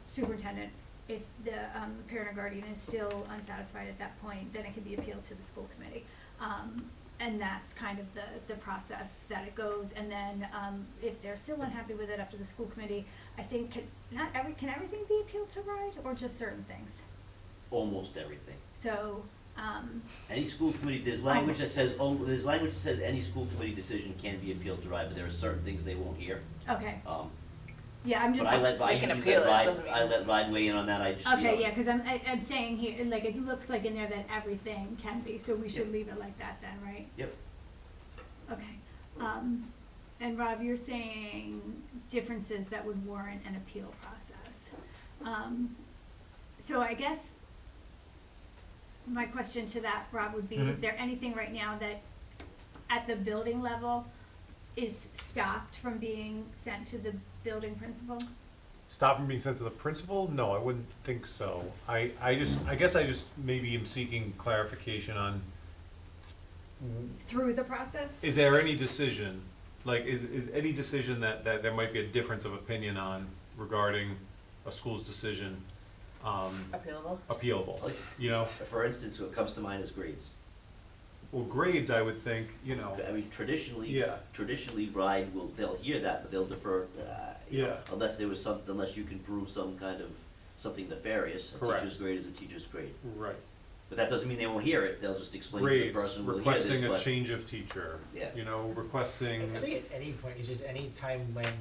superintendent. If the, parent or guardian is still unsatisfied at that point, then it can be appealed to the school committee. And that's kind of the process that it goes, and then, if they're still unhappy with it after the school committee, I think, can everything be appealed to RIDE, or just certain things? Almost everything. So, Any school committee, there's language that says, there's language that says any school committee decision can be appealed to RIDE, but there are certain things they won't hear. okay, Um, yeah, I'm But just. I They can usually appeal let it, RIDE, doesn't mean- I let RIDE weigh in on that, I just, you know. Okay, yeah, cause I'm saying here, like, it looks like in there that everything can be, so we should Yep. leave it like that then, right? Yep. Okay, and Rob, you're saying differences that would warrant an appeal process. So I guess my question to that, Rob, would be, is there anything right now that at the building level is stopped from being sent to the building principal? Stop from being sent to the principal? No, I wouldn't think so. I guess I just maybe am seeking clarification on, Through the process? is there any decision, like, is any decision that there might be a difference of opinion on regarding a school's decision, Appealable? appealable, Like, you know? For instance, what comes to mind is grades. Well, grades, I would think, you know, I mean, traditionally, Yeah. RIDE they'll hear that, but they'll defer, you know, Yeah. unless there was unless you can prove some kind of, something nefarious. A Correct. teacher's grade is a teacher's grade. right. But that doesn't mean they won't hear it, they'll just explain to the Grades, person who will hear this, requesting a but. change of teacher, Yeah. you know, requesting, I think at any point, it's just any time when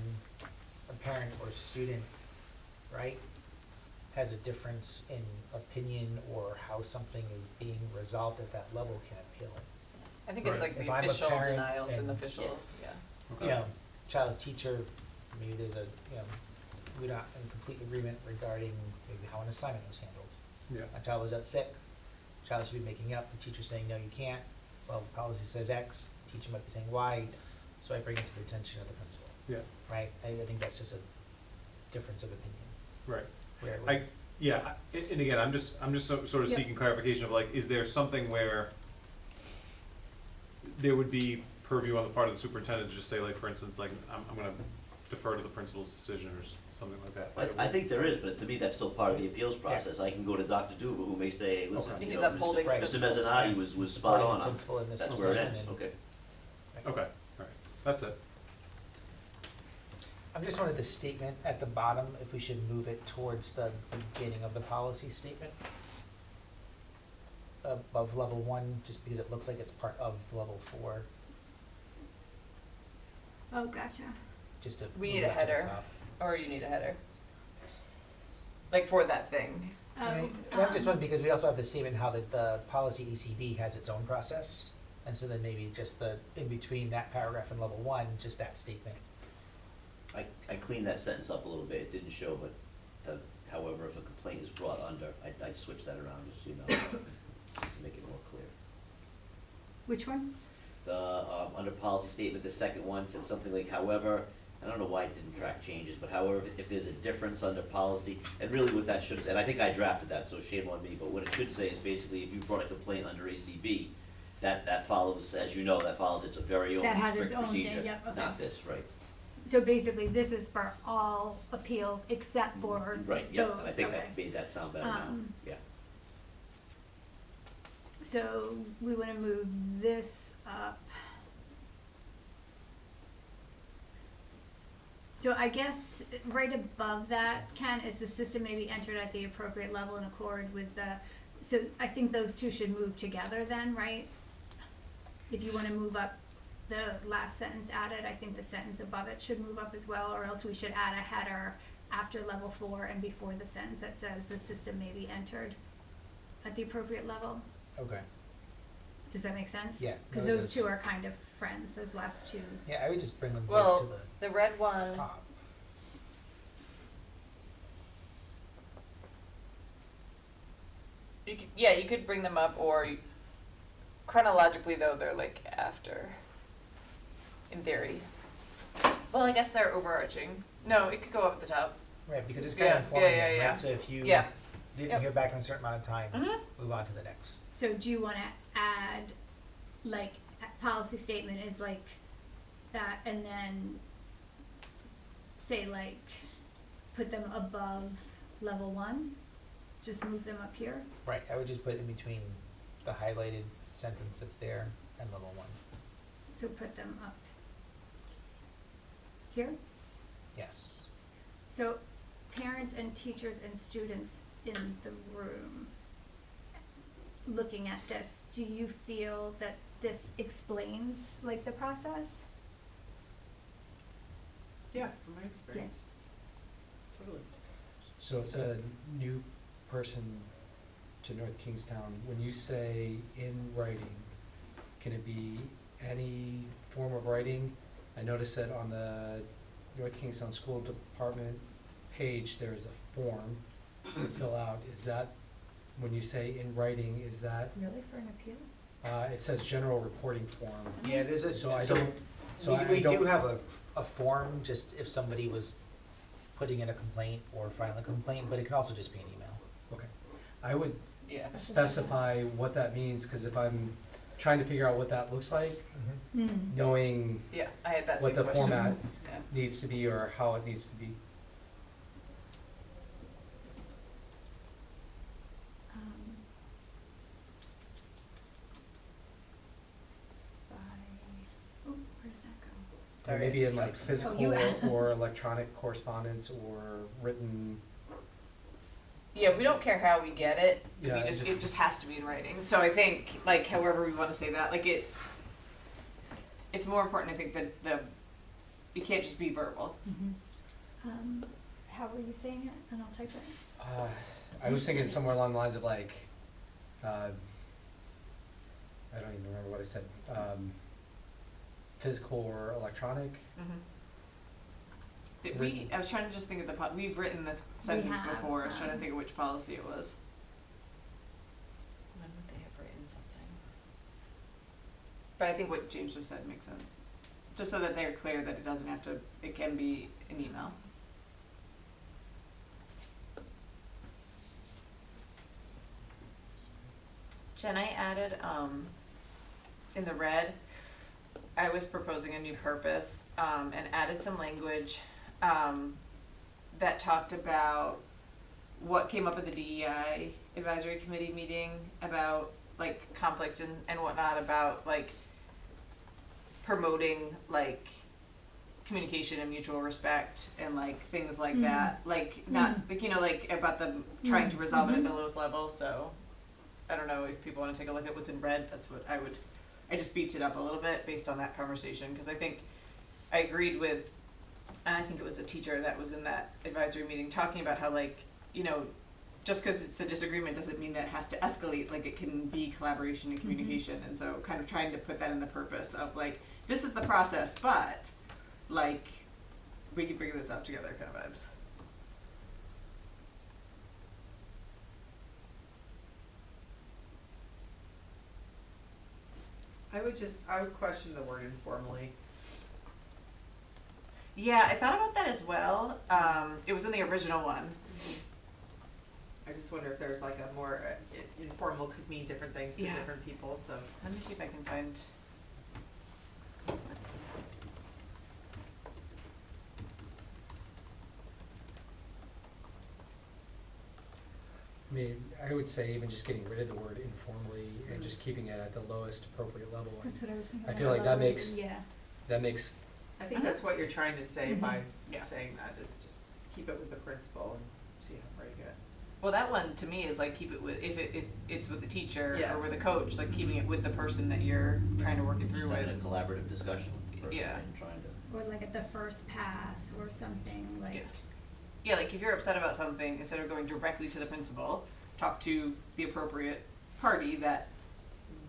a parent or student, right, has a difference in opinion or how something is being resolved at that level can appeal it. I think it's Right. like If the I'm a official parent denials and and- official, yeah. You know, child's teacher, maybe there's a, you know, we're not in complete agreement regarding maybe how an assignment was handled. yeah, A child was out sick, child should be making up, the teacher's saying, no, you can't. Well, policy says X, teacher might be saying Y, so I bring it to the attention of the principal, yeah, right? I think that's just a difference of opinion, right. where it would- Yeah, and again, I'm just sort of Yeah. seeking clarification of like, is there something where there would be purview on the part of the superintendent to just say, like, for instance, like, I'm gonna defer to the principal's decision or something like that? I think there is, but to me, that's still part of the appeals process. I can go to Dr. Duba, who may say, listen, Okay. you He's know, upholding Right. Mr. principles. Mezzanotte was spot supporting on, the principal in this that's where it decision ends, and- okay. Okay, alright, that's it. I'm just wanted the statement at the bottom, if we should move it towards the beginning of the policy statement. Above level 1, just because it looks like it's part of level 4, Oh, gotcha. just to We move need a that to the header. top. Or you need a header. Like for that thing. And I'm just wondering, because we also have the statement how the policy ECB has its own process, and so then maybe just in between that paragraph in level 1, just that statement. I cleaned that sentence up a little bit, it didn't show, but, however, if a complaint is brought under, I switched that around, just so you know, to make it more clear. Which one? Under policy statement, the second one said something like, however, I don't know why it didn't track changes, but however, if there's a difference under policy, and really what that should, and I think I drafted that, so shame on me, but what it should say is basically, if you brought a complaint under ACB, that follows, as you know, that follows its very own That has strict its own thing, procedure, yep, okay. not this, right? So basically, this is for all appeals except for Right, yeah, and I those, think I okay. made that sound better now, yeah. So we wanna move this up. So I guess right above that, Ken, is the system may be entered at the appropriate level in accord with so I think those two should move together then, right? If you wanna move up the last sentence added, I think the sentence above it should move up as well, or else we should add a header after level 4 and before the sentence that says the system may be entered at the appropriate level. Okay. Does that make sense? Yeah, Cause no, it those does. two are kind of friends, those last two. Yeah, I would just bring them both Well, to the red the one, top. you could bring them up, or chronologically though, they're like after, in theory. Well, I guess they're overarching. No, it could go up at the top. Right, because it's kind Yeah, of informing yeah, them, yeah. right? So if you Yeah. didn't Yep. hear back in a certain amount of time, Mhm. move on to the next. So do you wanna add, like, policy statement is like that, and then say like, put them above level 1, just move them up here. Right, I would just put in between the highlighted sentence that's there and level 1. So put them up here. Yes. So parents and teachers and students in the room looking at this, do you feel that this explains like the process? Yeah, from my experience. Totally. So it's a new person to North Kingstown. When you say in writing, can it be any form of writing? I noticed that on the North Kingstown School Department page, there is a form to fill out. Is that, when you say in writing, is that, Really, for an appeal? it says general reporting form. Yeah, there's a, So I so don't, so I we do don't, have a form, just if somebody was putting in a complaint or filing a complaint, but it can also just be an email. okay. I would Yeah. specify what that means, cause if I'm trying to figure out what that looks like, Mm. knowing Yeah, I had that what same the question. format Yeah. needs to be or how it needs to be. Um, by, oh, where did that go? Or Sorry, maybe I in like distracted Oh, physical you- or electronic correspondence or written, Yeah, we don't care how we get it. Yeah, We it just has to be in writing. So I think, like, however we want to say that, like it's more important. I think that it can't just be verbal. How were you saying it? And I'll type it. I was thinking somewhere along the lines of like, I don't even remember what I said, physical or electronic. I was trying to just think of we've written this sentence have, before. I was trying to think of which policy it was. When would they have written something? But I think what James just said makes sense. Just so that they're clear that it can be an email. Jen, I added, in the red, I was proposing a new purpose, and added some language, that talked about what came up at the DEI advisory committee meeting about like conflict and whatnot, about like promoting like communication and mutual respect and like things like that, like not like, you know, like about them trying to resolve it at the lowest level. So I don't know if people want to take a look at what's in red. That's what I just beefed it up a little bit based on that conversation, because I think I agreed with, I think it was a teacher that was in that advisory meeting talking about how, like, you know, just because it's a disagreement doesn't mean that it has to escalate. Like, it can be collaboration and communication. And so kind of trying to put that in the purpose of like, this is the process, but like we can figure this out together kind of vibes. I would question the word informally. Yeah, I thought about that as well. It was in the original one. I just wonder if there's like a more, informal could mean different things to Yeah. different people, so. Let me see if I can find. I mean, I would say even just getting rid of the word informally and just keeping it at the lowest appropriate level. That's what I was thinking. I feel like that makes- Yeah. That makes, I think that's what you're trying to say by Yeah. saying that, is just keep it with the principal and see how far you get. Well, that one to me is like keep it with if it's with the teacher Yeah. or with a coach, like keeping it with the person that you're trying to work it through Just having a with. collaborative discussion first Yeah. and trying to. Or like at the first pass or something like. Yeah. Yeah, like if you're upset about something, instead of going directly to the principal, talk to the appropriate party that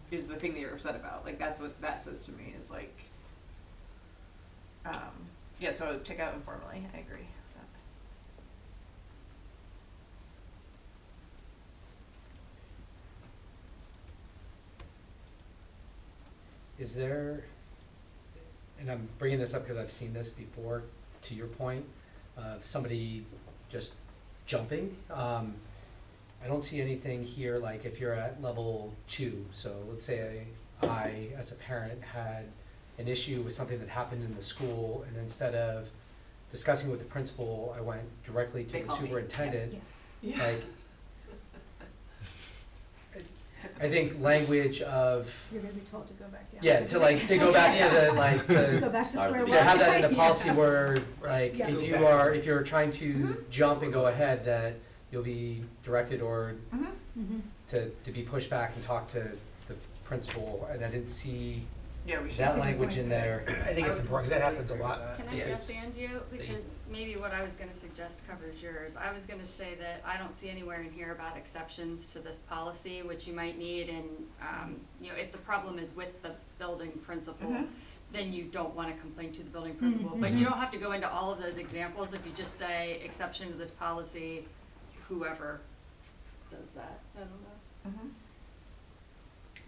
is the thing that you're upset about. Like that's what that says to me is like. Yeah, so check out informally. I agree with that. is there, and I'm bringing this up because I've seen this before, to your point, of somebody just jumping. I don't see anything here, like if you're at level 2, so let's say I, as a parent, had an issue with something that happened in the school, and instead of discussing with the principal, I went directly to They the call me. superintendent. Yeah. Like, I think language of, You're gonna be told to go back down. yeah, to like, to go back to the, like, Go to, back to Ours square would one. be- have that in the Yeah. policy where, like, Yeah. if Go you back to are, it. if you're trying to Mhm. jump and go ahead, that you'll be directed or Mhm. Mhm. to be pushed back and talk to the principal, and I didn't see Yeah, we should. that a good language point. in there. I think it's important, because that happens a lot. Can I Yeah, just it's- and you, because maybe what I was gonna suggest covers yours. I was gonna say that I don't see anywhere in here about exceptions to this policy, which you might need in, you know, if the problem is with the building principal, Mhm. then you don't wanna complain to the building principal. But you don't have to go into all of those examples if you just say exception to this policy, whoever does that. I don't know. Mhm.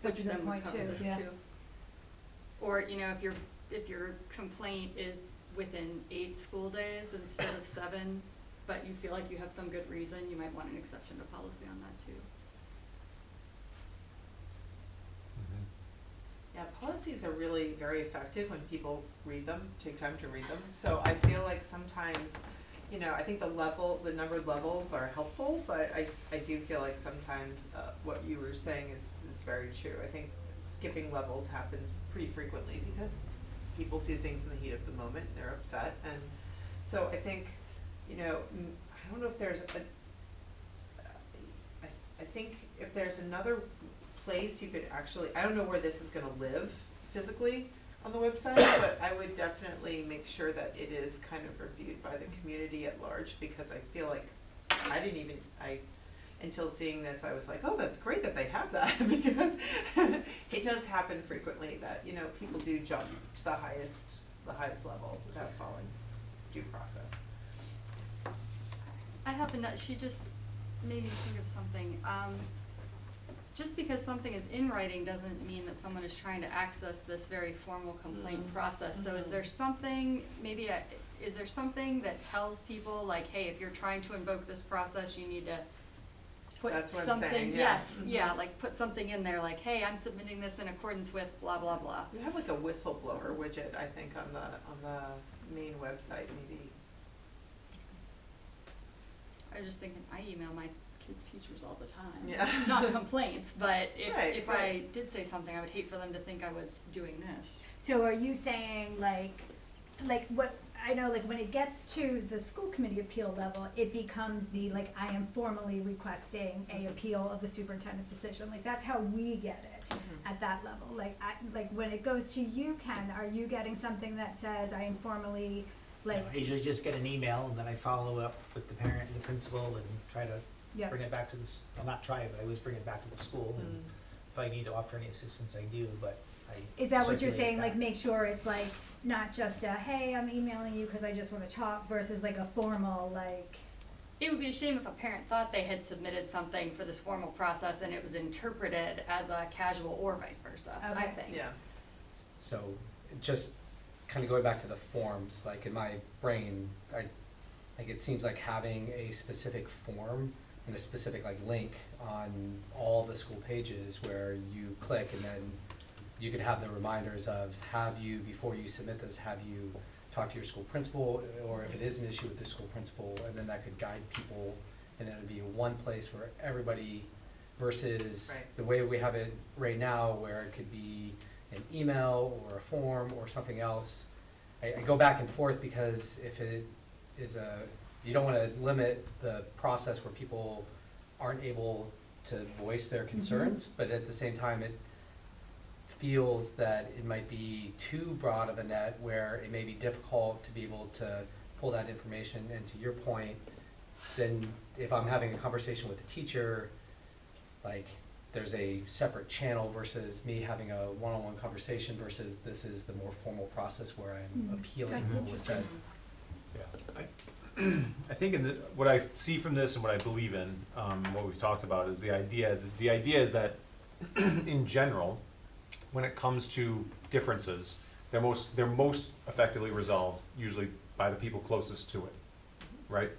That's a Which good then would point cover too, this yeah. too. Or, you know, if your complaint is within 8 school days instead of 7, but you feel like you have some good reason, you might want an exception to policy on that too. Yeah, policies are really very effective when people read them, take time to read them. So I feel like sometimes, you know, I think the numbered levels are helpful, but I do feel like sometimes what you were saying is very true. I think skipping levels happens pretty frequently because people do things in the heat of the moment, they're upset. And so I think, you know, I don't know if there's I think if there's another place you could actually, I don't know where this is gonna live physically on the website, but I would definitely make sure that it is kind of reviewed by the community at large, because I feel like until seeing this, I was like, oh, that's great that they have that, because it does happen frequently that, you know, people do jump to the highest level without following due process. I have she just made me think of something. Just because something is in writing doesn't mean that someone is trying to access this very formal complaint process. So is there something, is there something that tells people like, hey, if you're trying to invoke this process, you need to put That's what I'm something, saying, yeah. yes, Mhm. yeah, like put something in there like, hey, I'm submitting this in accordance with blah, blah, blah. We have like a whistleblower widget, I think, on the main website, maybe. I was just thinking, I email my kids' teachers all the time. Yeah. Not complaints, but if I Right. did say something, I would hate for them to think I was doing this. So are you saying like what, I know like when it gets to the school committee appeal level, it becomes the like, I am formally requesting a appeal of the superintendent's decision, like that's how we get it at that level. Like when it goes to you, Ken, are you getting something that says I am formally like, I usually just get an email, and then I follow up with the parent and the principal and try to yeah, bring it back to well, not try it, but I always bring it back to the school, and if I need to offer any assistance, I do, but I is that what you're circulate it saying, like back. make sure it's like not just a, hey, I'm emailing you because I just wanna talk, versus like a formal like, It would be a shame if a parent thought they had submitted something for this formal process and it was interpreted as a casual or vice versa, I Okay. think. Yeah. So, just kind of going back to the forms, like in my brain, like it seems like having a specific form and a specific like link on all the school pages where you click, and then you could have the reminders of, have you, before you submit this, have you talked to your school principal, or if it is an issue with the school principal, and then that could guide people, and then it'd be one place where everybody, versus Right. the way we have it right now, where it could be an email or a form or something else. I go back and forth, because if it is you don't wanna limit the process where people aren't able to voice their concerns, but at the same time, it feels that it might be too broad of a net, where it may be difficult to be able to pull that information. And to your point, then if I'm having a conversation with a teacher, like, there's a separate channel versus me having a one-on-one conversation, versus this is the more formal process where I'm appealing That's what was said. Yeah, I think what I see from this and what I believe in, what we've talked about, is the idea is that in general, when it comes to differences, they're most effectively resolved usually by the people closest to it, right?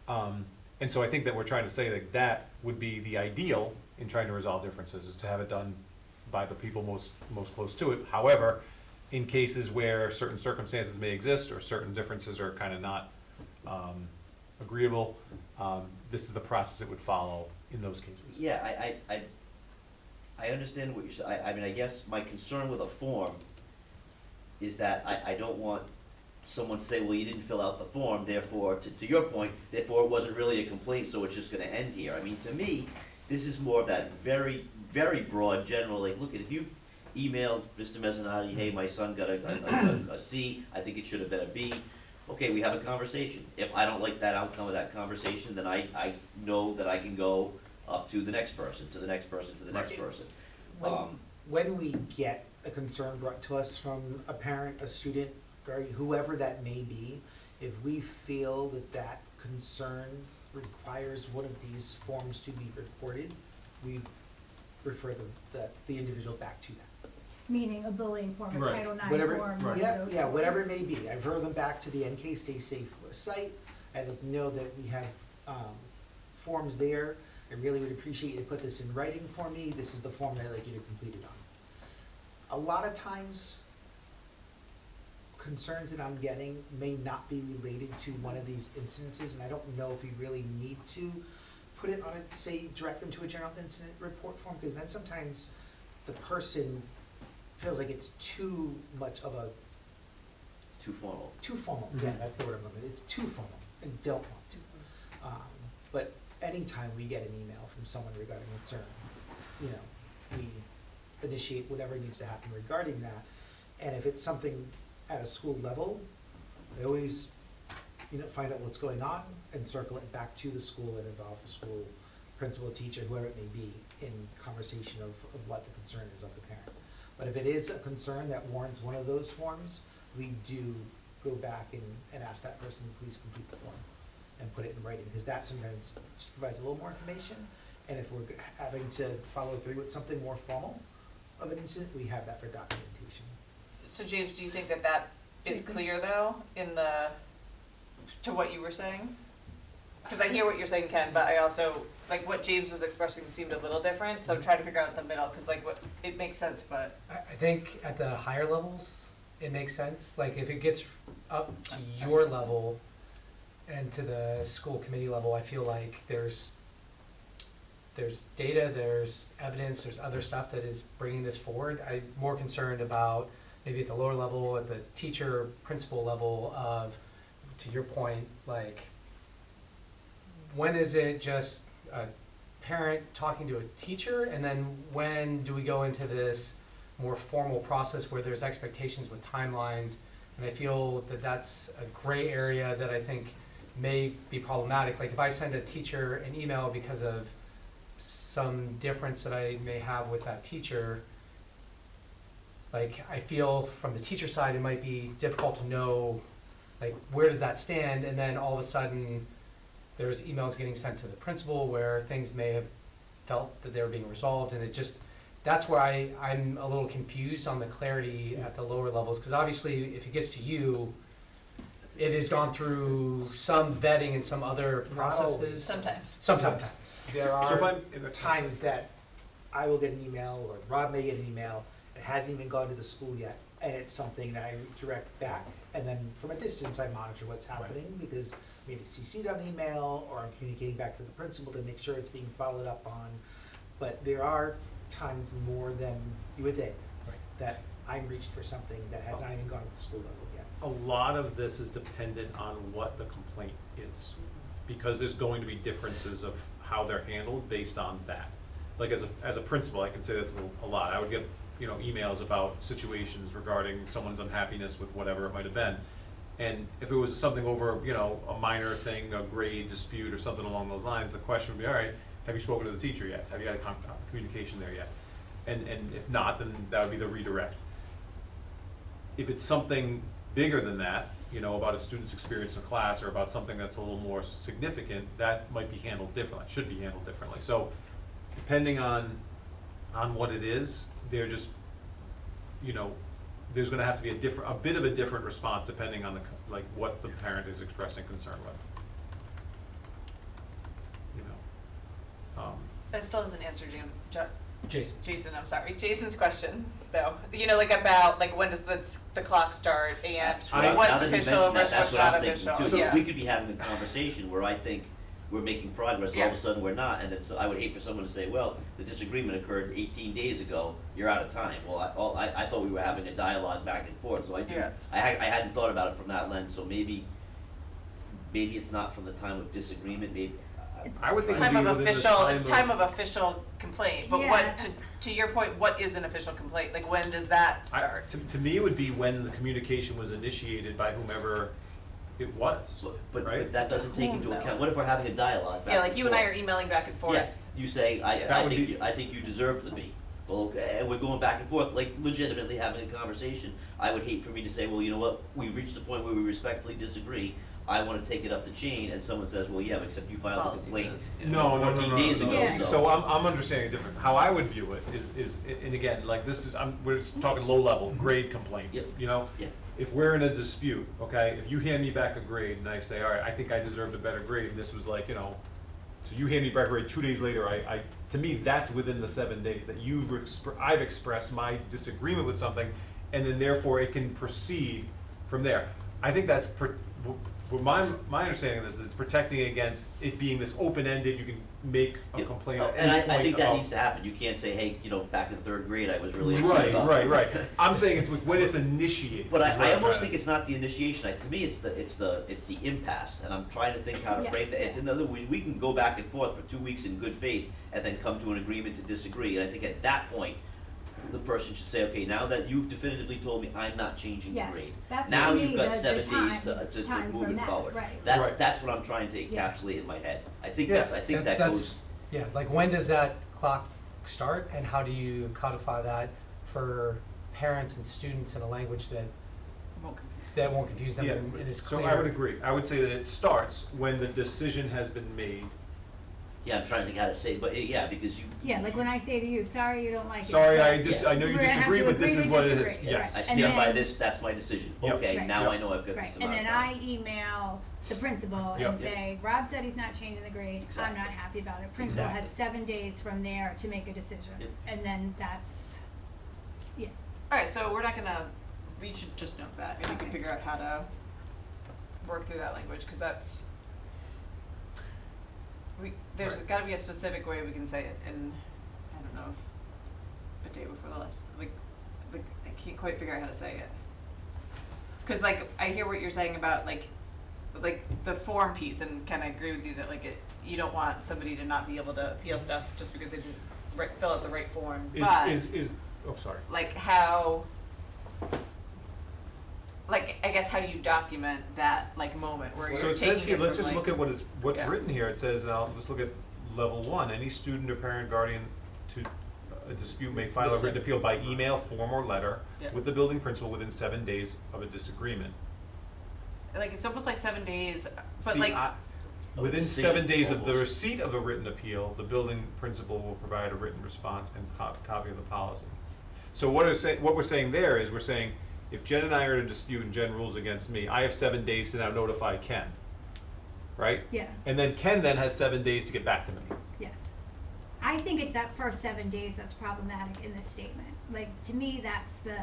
And so I think that we're trying to say that would be the ideal in trying to resolve differences, is to have it done by the people most close to it. However, in cases where certain circumstances may exist or certain differences are kind of not agreeable, this is the process it would follow in those cases. Yeah, I understand what you're saying. I mean, I guess my concern with a form is that I don't want someone to say, well, you didn't fill out the form, therefore, to your point, therefore it wasn't really a complaint, so it's just gonna end here. I mean, to me, this is more of that very, very broad, general, like, look, if you emailed Mr. Mezzanotte, hey, my son got a C, I think it should have been a B, okay, we have a conversation. If I don't like that outcome of that conversation, then I know that I can go up to the next person, to the next person, to the next Right. person. When we get a concern brought to us from a parent, a student, guardian, whoever that may be, if we feel that that concern requires one of these forms to be reported, we refer the individual back to that. Meaning a bullying form, a Right. Title IX Whatever, form, one of yeah, those yeah, whatever it forms. may be, I refer them back to the NKSD Safe site, I let them know that we have, forms there. I really would appreciate you to put this in writing for me, this is the form that I'd like you to complete it on. A lot of times, concerns that I'm getting may not be related to one of these instances, and I don't know if we really need to put it on a, say, direct them to a general incident report form, because then sometimes the person feels like it's too much of a, Too formal. too formal, yeah, that's the word I'm looking, it's too formal, and don't want to. But anytime we get an email from someone regarding a concern, you know, we initiate whatever needs to happen regarding that. And if it's something at a school level, I always, you know, find out what's going on and circle it back to the school and involve the school principal, teacher, whoever it may be, in conversation of what the concern is of the parent. But if it is a concern that warrants one of those forms, we do go back and ask that person to please complete the form and put it in writing, because that sometimes just provides a little more information. And if we're having to follow through with something more formal of an incident, we have that for documentation. So James, do you think that that is clear though, to what you were saying? Because I hear what you're saying, Ken, but I also, like, what James was expressing seemed a little different, so I'm trying to figure out the middle, because like, what, it makes sense, but. I think at the higher levels, it makes sense, like if it gets up to your level and to the school committee level, I feel like there's data, there's evidence, there's other stuff that is bringing this forward. I'm more concerned about maybe at the lower level, at the teacher, principal level of, to your point, like, when is it just a parent talking to a teacher, and then when do we go into this more formal process where there's expectations with timelines? And I feel that that's a gray area that I think may be problematic. Like if I send a teacher an email because of some difference that I may have with that teacher, like I feel from the teacher side it might be difficult to know, like, where does that stand? And then all of a sudden there's emails getting sent to the principal where things may have felt that they were being resolved, and it just, that's where I'm a little confused on the clarity at the lower levels, because obviously if it gets to you, it has gone through some vetting and some other processes. Sometimes. Sometimes. There So if are I'm, times that I will get an email, or Rob may get an email, it hasn't even gone to the school yet, and it's something that I direct back, and then from a distance I monitor what's happening, because maybe it's CC'd on the email, or I'm communicating back to the principal to make sure it's being followed up on. But there are times more than you would think, Right. that I'm reached for something that has not even gone to the school level yet. a lot of this is dependent on what the complaint is, because there's going to be differences of how they're handled based on that. Like as a principal, I can say this a lot. I would get, you know, emails about situations regarding someone's unhappiness with whatever it might have been. And if it was something over, you know, a minor thing, a grade dispute or something along those lines, the question would be, all right, have you spoken to the teacher yet? Have you had a communication there yet? And if not, then that would be the redirect. If it's something bigger than that, you know, about a student's experience in class, or about something that's a little more significant, that might be handled differently, should be handled differently. So depending on what it is, they're just, you know, there's gonna have to be a bit of a different response depending on like what the parent is expressing concern with. You know, That still doesn't answer Jason. I'm sorry, Jason's question, though, you know, like about, like, when does the clock start, and That's I- what- what's now that you official mention that, versus that's what's what I'm not thinking official, too. yeah. We could be having a conversation where I think we're making progress, all of Yeah. a sudden we're not, and it's, I would hate for someone to say, well, the disagreement occurred 18 days ago, you're out of time. Well, I thought we were having a dialogue back and forth, so I do, Yeah. I hadn't thought about it from that lens, so maybe it's not from the time of disagreement, maybe. I would think it'd Time be of within the official, it's time time of official complaint, but Yeah. what, to your point, what is an official complaint, like, when does that start? To me, it would be when the communication was initiated by whomever it was, But right? that doesn't take Whom, into though? account, what if we're having a dialogue back Yeah, like, you and I are forth? emailing back and forth. Yeah, you say, That I would think, be- I think you deserve the B. Well, okay, and we're going back and forth, like legitimately having a conversation. I would hate for me to say, well, you know what, we've reached a point where we respectfully disagree. I wanna take it up the chain, and someone says, well, yeah, except you filed a Policy complaint says. No, 14 days ago, Yeah. So I'm understanding different. How I would view it is, and again, like this is, we're just talking low level, grade complaint, Yep. you know? Yeah. If we're in a dispute, okay, if you hand me back a grade and I say, all right, I think I deserved a better grade, and this was like, you know, so you hand me back a grade 2 days later, to me, that's within the 7 days, that I've expressed my disagreement with something, and then therefore it can proceed from there. I think that's, well, my understanding of this is it's protecting against it being this open-ended, you can make a Yep. complaint Oh, at and any I point think that about- needs to happen. You can't say, hey, you know, back in third grade, I was really upset Right, about. right. I'm saying it's when it's initiated. But is what I I'm almost trying think it's not the initiation. To me, it's the impasse, and I'm trying to think how to Yeah. frame that. It's in other words, we can go back and forth for 2 weeks in good faith, and then come to an agreement to disagree. And I think at that point, the person should say, okay, now that you've definitively told me I'm not changing the Yes, grade. that's Now to me you've got the 7 days time- to time move from it that, forward. right. Right. That's what I'm trying to Yeah. encapsulate in my head. I think Yeah. that goes. Yeah, like when does that clock start and how do you codify that for parents and students in a language that won't confuse them Yeah, and is so clear? I would agree. I would say that it starts when the decision has been made. Yeah, I'm trying to think how to say, but yeah, because you. Yeah, like when I say to you, sorry, you don't like it. Sorry, but I know you we're gonna have disagree, to but this agree is to what it is. disagree, Yes. I right. stand And by then- this, that's my decision. Yep. Okay, Right. now Yep. I know I've got Right, this and amount then of time. I email the principal Yep. and say, Rob said he's not changing the grade, I'm Exactly. not happy about it. Principal has Exactly. 7 days from there to make a decision, Yep. and then that's, yeah. Alright, so we're not gonna, we should just note that, and we can Okay. figure out how to work through that language, cause that's, there's Right. gotta be a specific way we can say it, and I don't know if a day before the last, like, I can't quite figure out how to say it. Cause like, I hear what you're saying about like the form piece, and kinda agree with you that like you don't want somebody to not be able to appeal stuff just because they didn't fill out the right form, but. Oh, sorry. Like how, like, I guess how do you document that, like, moment where you're So it taking says here, it let's from, just like- look at what's Yeah. written here. It says, and I'll just look at level 1, any student or parent guardian to a dispute may file a written appeal by email, form, or letter Yeah. with the building principal within 7 days of a disagreement. Like, it's almost like 7 days, but See, like, within decision 7 days of the almost. receipt of a written appeal, the building principal will provide a written response and copy of the policy. So what we're saying there is, we're saying, if Jen and I are in a dispute and Jen rules against me, I have 7 days to now notify Ken, right? Yeah, And then Ken then has 7 days to get back to me. yes. I think it's that first 7 days that's problematic in this statement. Like, to me, that's the,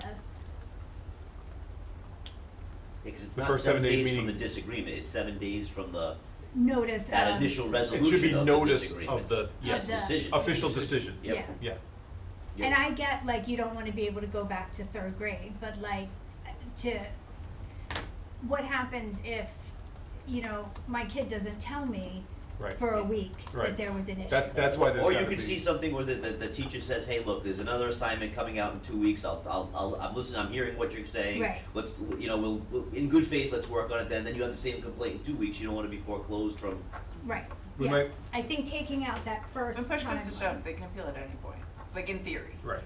Because it's The not first 7 7 days days from meaning- the disagreement, it's 7 days from the, notice that of. initial It resolution should be of the notice disagreement. of the, Yeah, Of the- decision. official decision. Yep. Yeah. Yeah. Yep. And I get, like, you don't wanna be able to go back to 3rd grade, but like, what happens if, my kid doesn't tell me Right. for a week Right. that there was an issue? That's why there's Or gotta you could be- see something where the teacher says, hey, look, there's another assignment coming out in 2 weeks, I'm listening, I'm hearing what you're saying. Right. Let's, we'll, in good faith, let's work on it then you have the same complaint in 2 weeks, you don't wanna be foreclosed from. Right, We yeah. might- I think taking out that first when push comes to timeline. shove, they can appeal at any point, like, in theory. Right.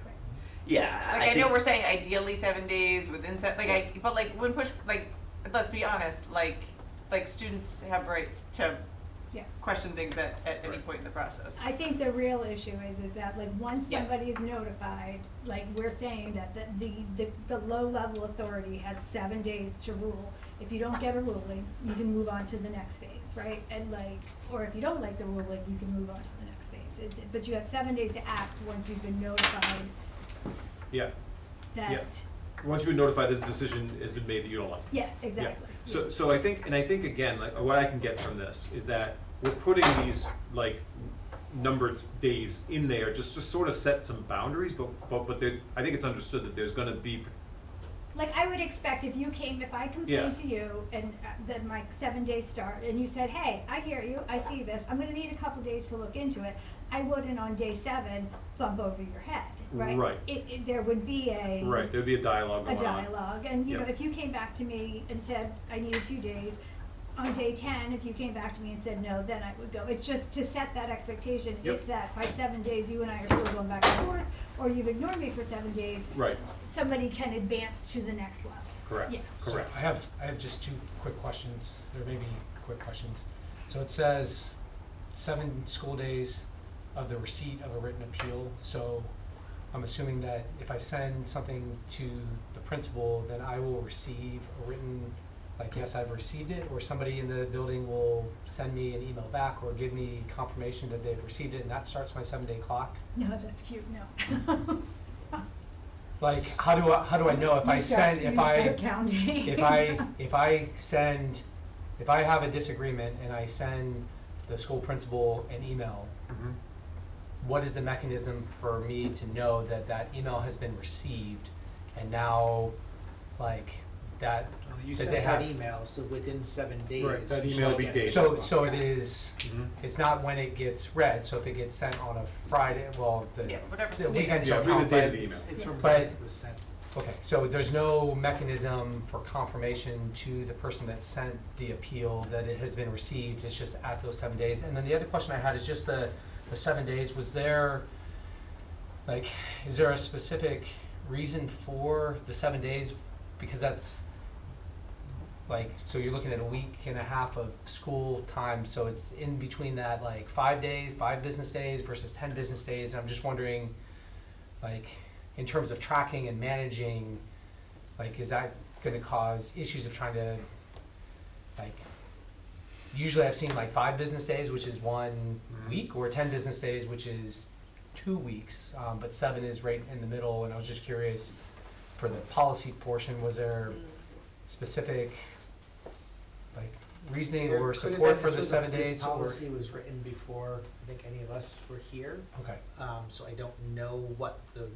Yeah, Like, I know think- we're saying ideally 7 days within but like, when push, like, let's be honest, like, students have rights to Yeah. question things at any point in the process. I think the real issue is that like once Yeah. somebody is notified, like we're saying that the low level authority has 7 days to rule. If you don't get a ruling, you can move on to the next phase, right? And like, or if you don't like the ruling, you can move on to the next phase. But you have 7 days to act once you've been notified Yeah, that, once you're notified that the decision has been made that you don't like. yes, exactly. So I think again, like, what I can get from this is that we're putting these, like, numbered days in there just to sort of set some boundaries, but there, I think it's understood that there's gonna be, Like, I would expect if I complained to you and that my 7 days start, and you said, hey, I hear you, I see this, I'm gonna need a couple days to look into it, I wouldn't on day 7 bump over your head, right? Right. There would be right, there'd be a dialogue going on. And, you know, Yep. if you came back to me and said, I need a few days, on day 10, if you came back to me and said no, then I would go. It's just to set that expectation, Yep. if that by 7 days you and I are still going back and forth, or you've ignored me for 7 days, Right, somebody can advance to the next level. correct, Yeah. correct. So I have just 2 quick questions, or maybe quick questions. So it says 7 school days of the receipt of a written appeal. So I'm assuming that if I send something to the principal, then I will receive a written, like, yes, I've received it, or somebody in the building will send me an email back or give me confirmation that they've received it, and that starts my 7-day clock. No, that's cute, no. Like, how do I know if I send, if I have a disagreement and I send the school principal an email, Mhm. what is the mechanism for me to know that that email has been received, and now, like, that, You that sent they that have, email, so within 7 days. Right, that you email should be get dated. a so response it back. is, Mhm. it's not when it gets read, so if it gets sent on a Friday, well, the Yeah, whatever's the the date. weekends Yeah, don't read the count, date but of the It's, email. it's from But- when it was sent. okay, so there's no mechanism for confirmation to the person that sent the appeal that it has been received, it's just at those 7 days. And then the other question I had is just the 7 days, was there, like, is there a specific reason for the 7 days? Because that's, like, so you're looking at a week and a half of school time, so it's in between that, like, 5 days, 5 business days versus 10 business days. I'm just wondering, like, in terms of tracking and managing, like, is that gonna cause issues of trying to, like, usually I've seen like 5 business days, which is 1 Mhm. week, or 10 business days, which is 2 weeks, but 7 is right in the middle, and I was just curious, for the policy portion, was there specific, like, reasoning There or could have support been- for this the was 7 This days, or? policy was written before, I think, any of us were here, Okay, so I don't know what the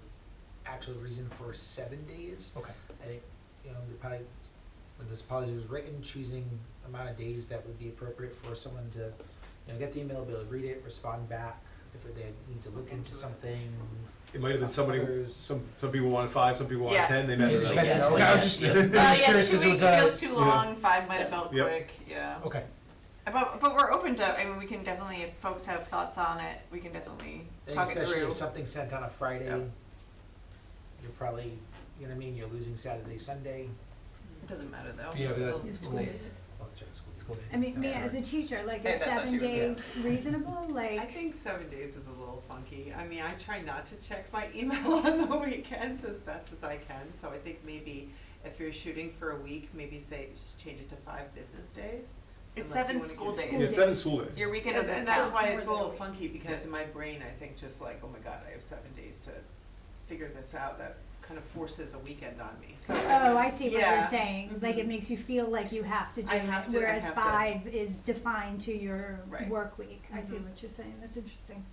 actual reason for 7 days. okay, I think, you know, they probably, when this policy was written, choosing amount of days that would be appropriate for someone to, you know, get the email, be able to read it, respond back, if they need to look into something. It might have been somebody, Others- some people wanted 5, some people wanted Yeah. 10, they Yeah, met. just like, meant- yeah, okay, I was just, I was just curious, Yeah, 'cause 2 it weeks was feels too long, 5 might have felt Yep. quick, yeah. okay, But we're open to, I mean, we can definitely, if folks have thoughts on it, we can definitely And talk it especially through. if something's sent on a Friday, Yep. you're probably, you know what I mean, you're losing Saturday, Sunday. It doesn't matter though, Yeah, it's but still that- school days. Oh, that's right, school. school days. I mean, me as a teacher, like, Yeah, is that 7 too, days reasonable? I Like, think 7 days is a little funky. I mean, I try not to check my email on the weekends as best as I can, so I think maybe if you're shooting for a week, maybe say, just change it to 5 business days. It's unless you 7 wanna school give- Yeah, days. 7 school days. Your weekend And, doesn't and that's count. why More it's a than a little week. funky, because Yeah. in my brain, I think just like, oh my god, I have 7 days to figure this out. That kind of forces a weekend on me, so. oh, I see what Yeah. you're saying. Like, it Mhm. makes you feel like you have to do I it, have to- I whereas have to. 5 is defined to your Right. work week. I see Mhm. what you're saying. That's interesting.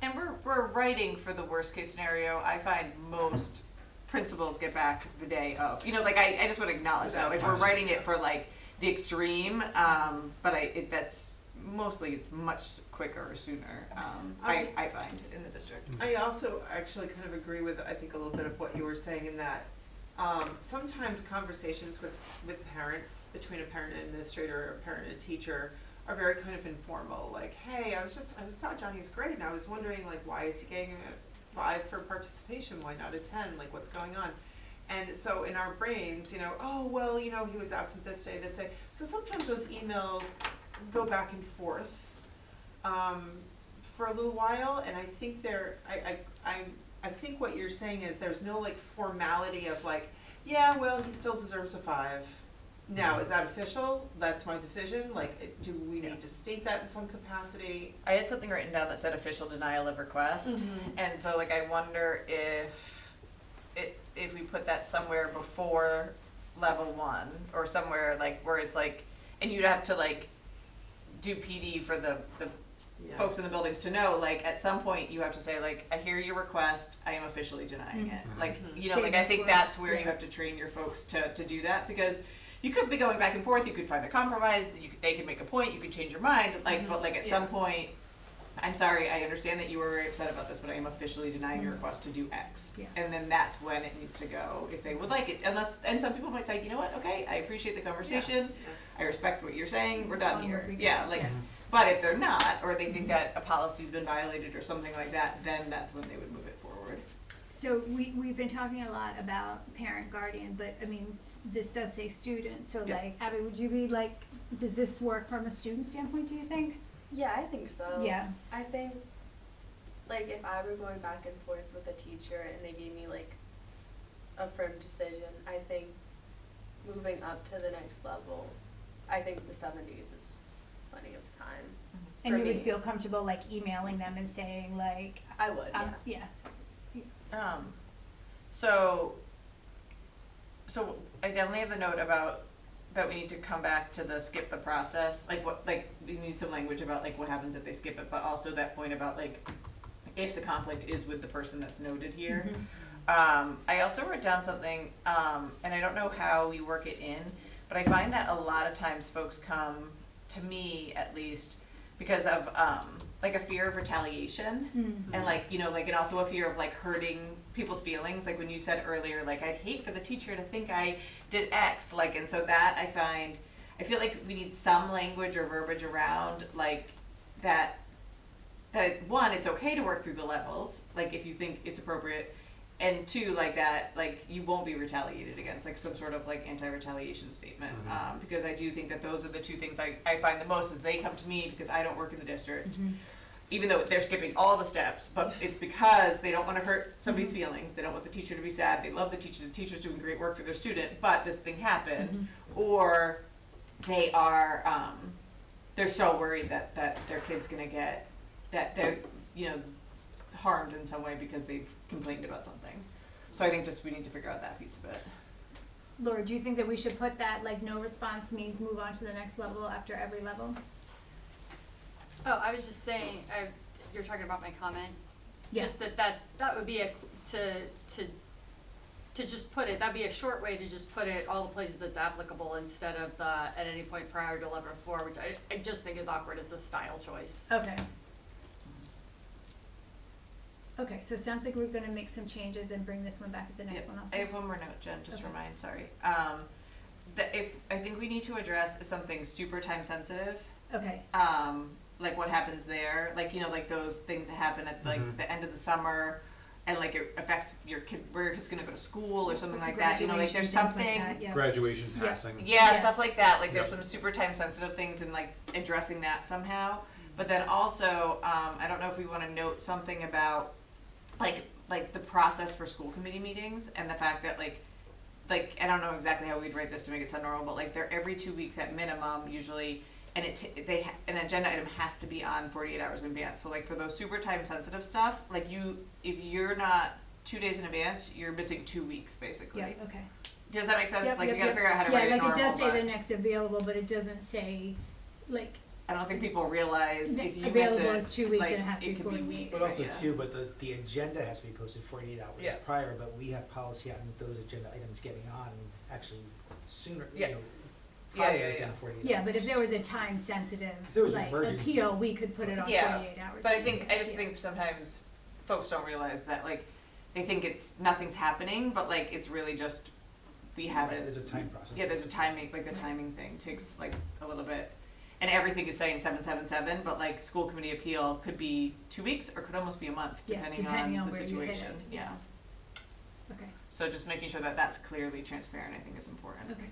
And we're writing for the worst case scenario. I find most principals get back the day of. You know, like I just want to acknowledge that. Like we're writing it for like the extreme, but that's mostly it's much quicker or sooner. I find in the district. I also actually kind of agree with, I think, a little bit of what you were saying in that sometimes conversations with parents, between a parent and administrator or a parent and a teacher, are very kind of informal. Like, hey, I saw Johnny's grade and I was wondering, like, why is he getting a 5 for participation? Why not a 10? Like, what's going on? And so in our brains, you know, oh, well, you know, he was absent this day, this day. So sometimes those emails go back and forth for a little while, and I think I think what you're saying is there's no like formality of like, yeah, well, he still deserves a 5. Now, is that official? That's my decision? Like, do we need to state that in some capacity? I had something written down that said official denial of request, and so like I wonder if we put that somewhere before level 1 or somewhere like where it's like, and you'd have to like do PD for the folks in the buildings to know, like at some point you have to say like, I hear your request, I am officially denying it. Like, you know, Say like I those think words. that's where you have to train your folks to do that, because you could be going back and forth, you could find a compromise, they could make a point, you could change your mind, like, but like at some point, I'm sorry, I understand that you were very upset about this, but I am officially denying your request to do X. Yeah. And then that's when it needs to go, if they would like it, and some people might say, you know what, okay, I appreciate the conversation, I respect what you're saying, we're done here. Yeah, like, but if they're not, or they think that a policy's been violated or something like that, then that's when they would move it forward. So we've been talking a lot about parent guardian, but I mean, this does say student, so Yeah. like, Abby, would you be like, does this work from a student standpoint, do you think? Yeah, I think so. Yeah. I think, like, if I were going back and forth with a teacher and they gave me, like, a firm decision, I think moving up to the next level, I think the 7 days is plenty of time. And For you would me. feel comfortable like emailing them and saying like, I would, yeah. So I definitely have the note about that we need to come back to the skip the process, like what, like we need some language about like what happens if they skip it, but also that point about like if the conflict is with the person that's noted here. I also wrote down something, and I don't know how we work it in, but I find that a lot of times folks come to me at least because of like a fear of retaliation and like, you know, like, and also a fear of like hurting people's feelings. Like when you said earlier, like I'd hate for the teacher to think I did X, like, and so that I feel like we need some language or verbiage around like that one, it's okay to work through the levels, like if you think it's appropriate, and 2, like that, like you won't be retaliated against, like some sort of like anti-retaliation statement. Because I do think that those are the 2 things I find the most is they come to me because I don't work in the district, even though they're skipping all the steps, but it's because they don't want to hurt somebody's feelings. They don't want the teacher to be sad. They love the teacher's doing great work for their student, but this thing happened, or they are, they're so worried that their kid's gonna get, that they're, you know, harmed in some way because they've complained about something. So I think just we need to figure out that piece of it. Laura, do you think that we should put that like no response means move on to the next level after every level? Oh, I was just saying, you're talking about my comment? Yeah. Just that would be to just put it, that'd be a short way to just put it all the places that's applicable instead of the at any point prior to 11:4, which I just think is awkward. It's a style choice. Okay. Okay, so it sounds like we're gonna make some changes and bring this one back at the next one also. I have one more note, Jen, just Okay. for mine, sorry. I think we need to address if something's super time sensitive, Okay, like what happens there, like, you know, like those things that happen at like the end of the summer, and like it affects your kid, where your kid's gonna go to school or something like that, you know, like there's Graduation, things something. like that, yeah. Graduation, Yeah. passing. Yeah, Yes. stuff like that, like there's Yep. some super time sensitive things and like addressing that somehow. But then also, I don't know if we wanna note something about like the process for school committee meetings and the fact that like I don't know exactly how we'd write this to make it sound normal, but like they're every 2 weeks at minimum usually, and an agenda item has to be on 48 hours in advance. So like for those super time sensitive stuff, like if you're not 2 days in advance, you're missing 2 weeks basically. Yeah, okay. Does that make sense? Yep, Like yep, we gotta yep. figure out how to write it Yeah, normal, like it does say but the next available, but it doesn't say, like, I don't think people realize if you miss it, available is 2 weeks like, and it has to be could 40 weeks. But also Yeah. too, but the agenda has to be posted 48 hours Yeah. prior, but we have policy on those agenda items getting on actually sooner, Yeah. you know, Yeah, prior yeah, yeah. than 48 Yeah, hours. but if there was a time sensitive, If there was an like, emergency. appeal, we could put it on Yeah, 48 hours. But I in think, I advance, just yeah. think sometimes folks don't realize that, like, they think nothing's happening, but like, it's really just, we Right, haven't. there's a time process. Yeah, there's a timing, like the timing thing takes like a little bit. And everything is saying 777, but like school committee appeal could be 2 weeks or could almost be a month, Yeah, depending depending on on the where you hit it, situation, yeah. Okay. So just making sure that that's clearly transparent, I think is important. Okay.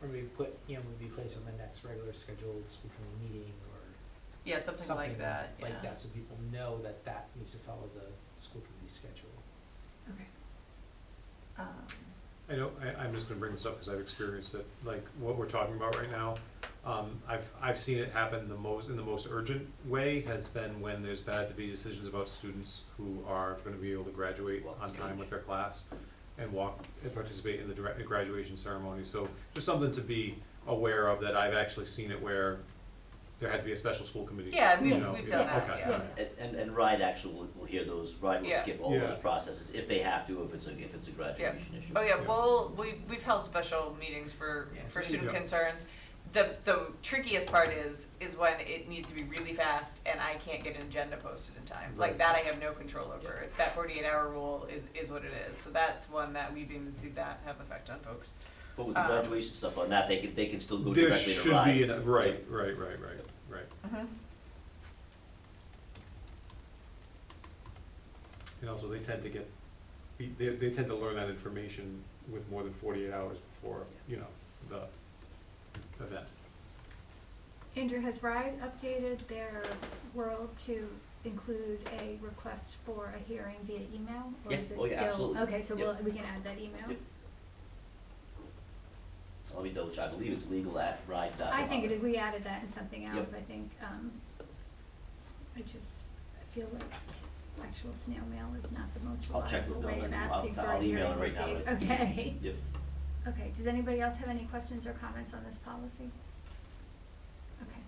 Or maybe put, maybe place on the next regular scheduled school committee meeting or Yeah, something like that, yeah. like that, so people know that that needs to follow the school committee schedule. Okay. I know, I'm just gonna bring this up because I've experienced it, like, what we're talking about right now. I've seen it happen in the most urgent way has been when there's had to be decisions about students who are gonna be able to graduate Walk on time stage. with their class and participate in the graduation ceremony. So just something to be aware of, that I've actually seen it where there had to be a special school committee. Yeah, you know, we've done that, okay, yeah. all right. And RIDE actually will hear those, RIDE will Yeah. skip all Yeah. those processes if they have to, if it's a graduation issue. Oh yeah, Yeah. we've held special meetings for Yeah, student Yeah. concerns. The trickiest part is when it needs to be really fast and I can't get an agenda posted in time. Like Right. that I have no control over. That 48-hour rule is what it is. So that's one that we've even seen that have effect on folks. But with the graduation stuff on that, they can still go There directly to should RIDE. be right. Mm-hmm. And also, they tend to learn that information with more than 48 hours before, the event. Andrew, has RIDE updated their world to include a request for a hearing via email? Or Yeah. is it Oh, yeah, still, absolutely. okay, so Yep. we can add that email? Yep. Let me double check, I believe it's legal at RIDE.org. I think it is, we added that in something else, Yep. I think, I feel like actual snail mail is not the most I'll check reliable with way Bill of and asking for a I'll email hearing it these right now. days, okay. Yep. Okay, does anybody else have any questions or comments on this policy? Okay,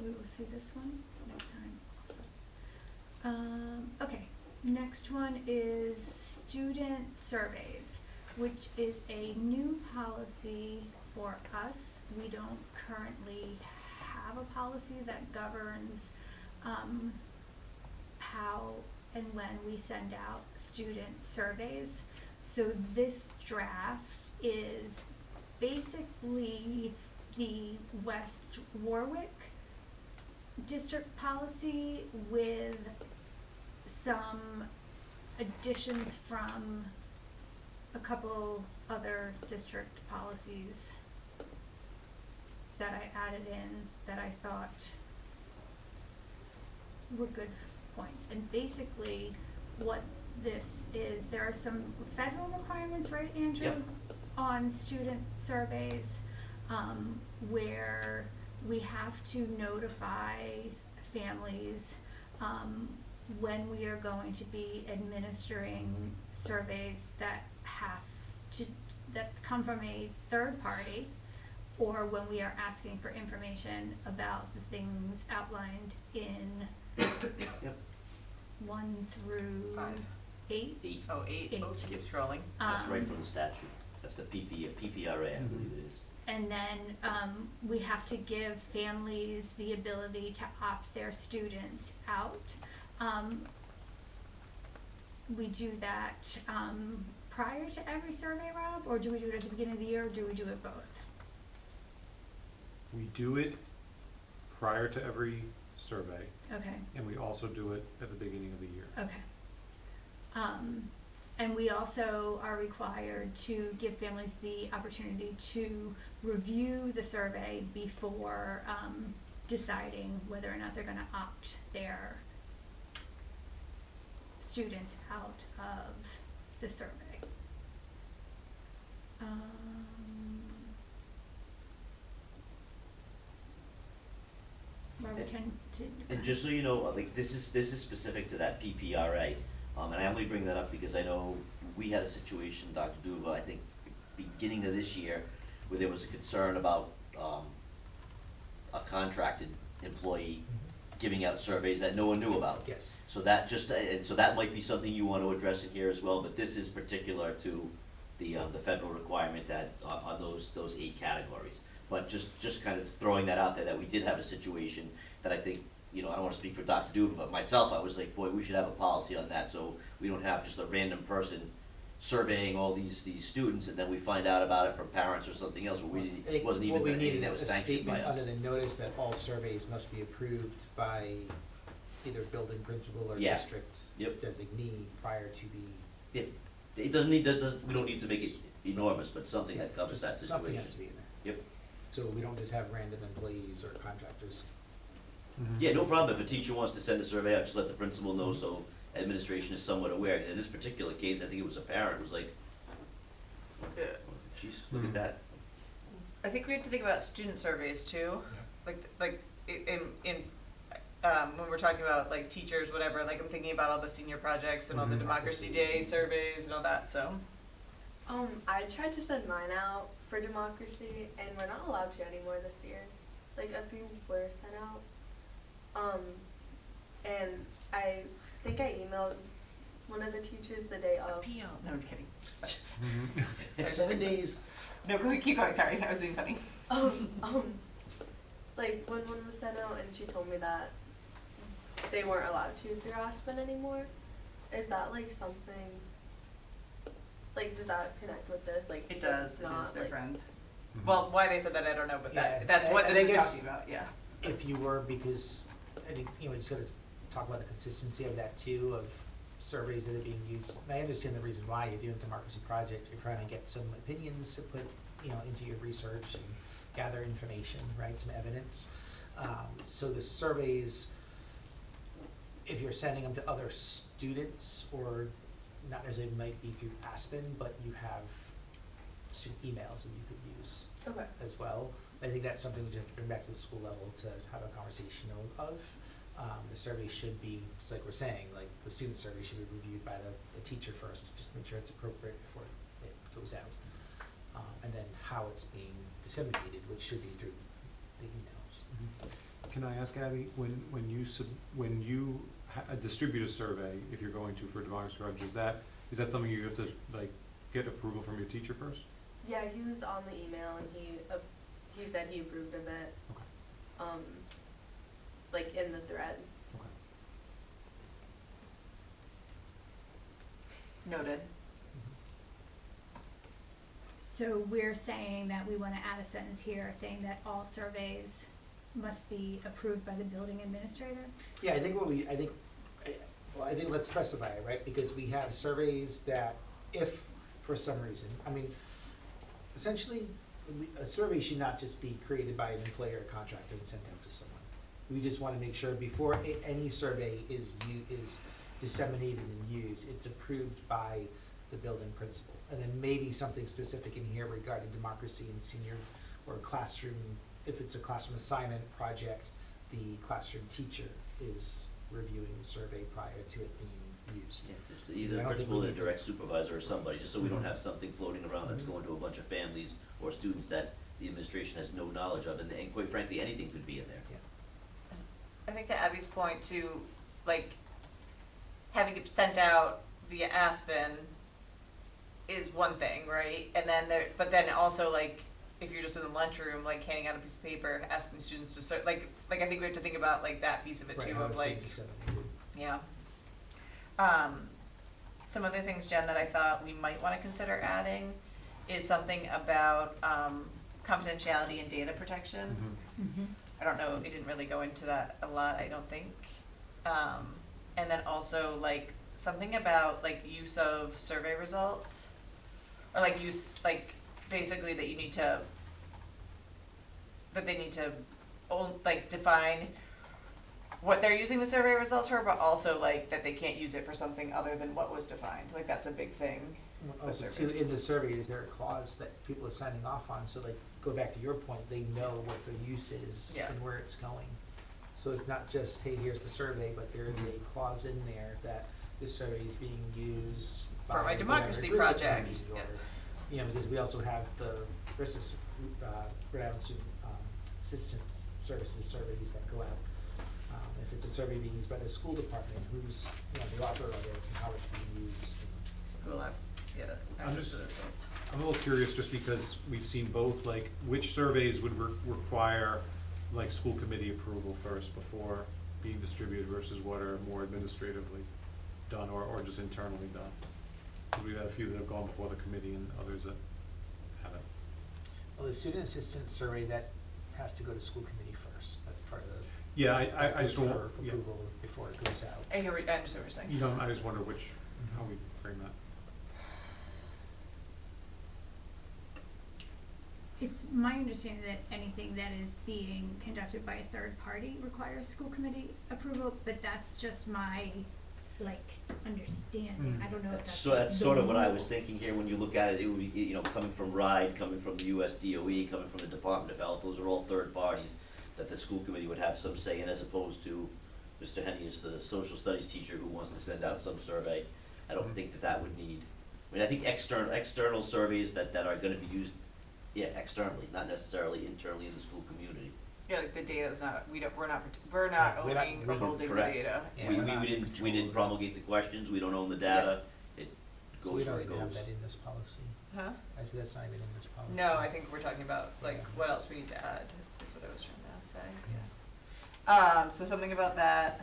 we will see this one next time also. Okay, next one is student surveys, which is a new policy for us. We don't currently have a policy that governs, how and when we send out student surveys. So this draft is basically the West Warwick district policy with some additions from a couple other district policies that I added in that I thought were good points. And basically what this is, there are some federal requirements, right, Andrew? Yep. On student surveys, where we have to notify families, when we are going to be administering surveys that come from a third party, or when we are asking for information about the things outlined in Yep. 1 through 5. 8. 8. Oh, 8. Eight. Oops, keep scrolling. That's right from the statute. That's the PPRA, I believe it is. And then we have to give families the ability to opt their students out. We do that prior to every survey, Rob, or do we do it at the beginning of the year, or do we do it both? We do it prior to every survey, Okay, and we also do it at the beginning of the year. okay. And we also are required to give families the opportunity to review the survey before deciding whether or not they're gonna opt their students out of the survey. Robert, And just so you know, like, this is specific to that PPRA, and I only bring that up because I know we had a situation, Dr. Duva, I think, beginning of this year, where there was a concern about, a contracted employee giving out surveys that no one knew about. Yes. So that and so that might be something you want to address in here as well, but this is particular to the federal requirement that, on those 8 categories. But just kind of throwing that out there, that we did have a situation that I think, I don't wanna speak for Dr. Duva, but myself, I was like, boy, we should have a policy on that, so we don't have just a random person surveying all these students, and then we find out about it from parents or something else, where it wasn't even anything that was sanctioned by us. What we needed, a statement under the notice that all surveys must be approved by either building principal or Yeah. district Yep. designee prior to the Yep. It we don't need to make it enormous, but something that covers that Just situation. something has to be in there. Yep. So we don't just have random employees or contractors. Yeah, no problem, if a teacher wants to send a survey out, just let the principal know, so administration is somewhat aware, 'cause in this particular case, I think it was a parent, who was like, geez, look at that. I think we have to think about student surveys too, like in when we're talking about like teachers, whatever, like I'm thinking about all the senior projects and all the Democracy Day surveys and all that, so. I tried to send mine out for democracy, and we're not allowed to anymore this year. Like, a few were sent out. And I think I emailed one of the teachers the day of. Appeal. No, I'm kidding. Sorry. It's 7 days. No, keep going, sorry, I was being funny. Like, when one was sent out, and she told me that they weren't allowed to through Aspen anymore. Is that, like, something, like, does that connect with this? Like, It does, it's not, their like, friends. Well, why they said that, I don't know, but Yeah, that's what and this I is guess- talking about, yeah. If you were, because I think, you just gotta talk about the consistency of that too, of surveys that are being used. And I understand the reason why you're doing a democracy project, you're trying to get some opinions to put, into your research and gather information, right, some evidence. So the surveys, if you're sending them to other students, or not necessarily might be through Aspen, but you have student emails that you could use Okay. as well. I think that's something we have to bring back to the school level to have a conversation of. The survey should be, just like we're saying, like the student survey should be reviewed by the teacher first, just to make sure it's appropriate before it goes out. And then how it's being disseminated, which should be through the emails. Can I ask Abby, when you distribute a survey, if you're going to for Democracy Project, is that something you have to like get approval from your teacher first? Yeah, he was on the email, and he said he approved of it. Okay. Like, in the thread. Okay. Noted. So we're saying that we wanna add a sentence here saying that all surveys must be approved by the building administrator? Yeah, I think let's specify it, right, because we have surveys that if, for some reason, essentially, a survey should not just be created by an employer or contractor and sent out to someone. We just wanna make sure before any survey is disseminated and used, it's approved by the building principal. And then maybe something specific in here regarding democracy in senior or classroom, if it's a classroom assignment project, the classroom teacher is reviewing the survey prior to it being used. Yeah, just either I a don't think principal, we a need- direct supervisor, or somebody, just so we don't have something floating around that's going to a bunch of families or students that the administration has no knowledge of, and quite frankly, anything could be in there. I think to Abby's point too, like, having it sent out via Aspen is one thing, right? And then but then also like, if you're just in the lunchroom, like handing out a piece of paper, asking students to like I think we have to think about like that piece of it Right, too, how of it's being like, disseminated. yeah. Some other things, Jen, that I thought we might wanna consider adding is something about, confidentiality and data protection. Mm-hmm. I don't know, it didn't really go into that a lot, I don't think. And then also like something about like use of survey results, or like use, like basically that you need to, that they need to like define what they're using the survey results for, but also like that they can't use it for something other than what was defined, like that's a big thing. Also, too, surveys. in the survey, is there a clause that people are signing off on, so like, go back to your point, they know what the use is Yeah. and where it's going. So it's not just, hey, here's the survey, but there is a clause in there that this survey is being used by For my whatever democracy group it may project, be, yeah. or, because we also have the Rhode Island Student Assistance Services surveys that go out. If it's a survey being used by the school department, who's, the author of it, and how it's being used. Google Apps, yeah. I'm access just- to the results. I'm a little curious, just because we've seen both, like, which surveys would require, like, school committee approval first before being distributed versus what are more administratively done or just internally done? 'Cause we've had a few that have gone before the committee and others that haven't. Well, the student assistance survey, that has to go to school committee first, that's part of the. Yeah, that I goes just want, for yeah, approval before it goes out. I understand what you're saying. I just wonder how we frame that. my understanding that anything that is being conducted by a third party requires school committee approval, but that's just my, like, understanding. I don't know if that's So that's the sort of what I rule. was thinking here, when you look at it, it would be, you know, coming from RIDE, coming from the US DOE, coming from the Department of Health, those are all third parties that the school committee would have some say in, as opposed to Mr. Henny is the social studies teacher who wants to send out some survey. I don't think that that would need, I mean, I think external surveys that are gonna be used, yeah, externally, not necessarily internally in the school community. Yeah, like the data's not, we're not Yeah, we're not- owning or we- holding the Correct. data. Yeah, We we're not in didn't, control we didn't of promulgate the questions, we don't own the data, it So we goes don't where it even have goes. that in this policy. Huh? I said that's not even in this policy. No, I think we're talking about like Yeah. what else we need to add, is what I was trying to say. Yeah. So something about that.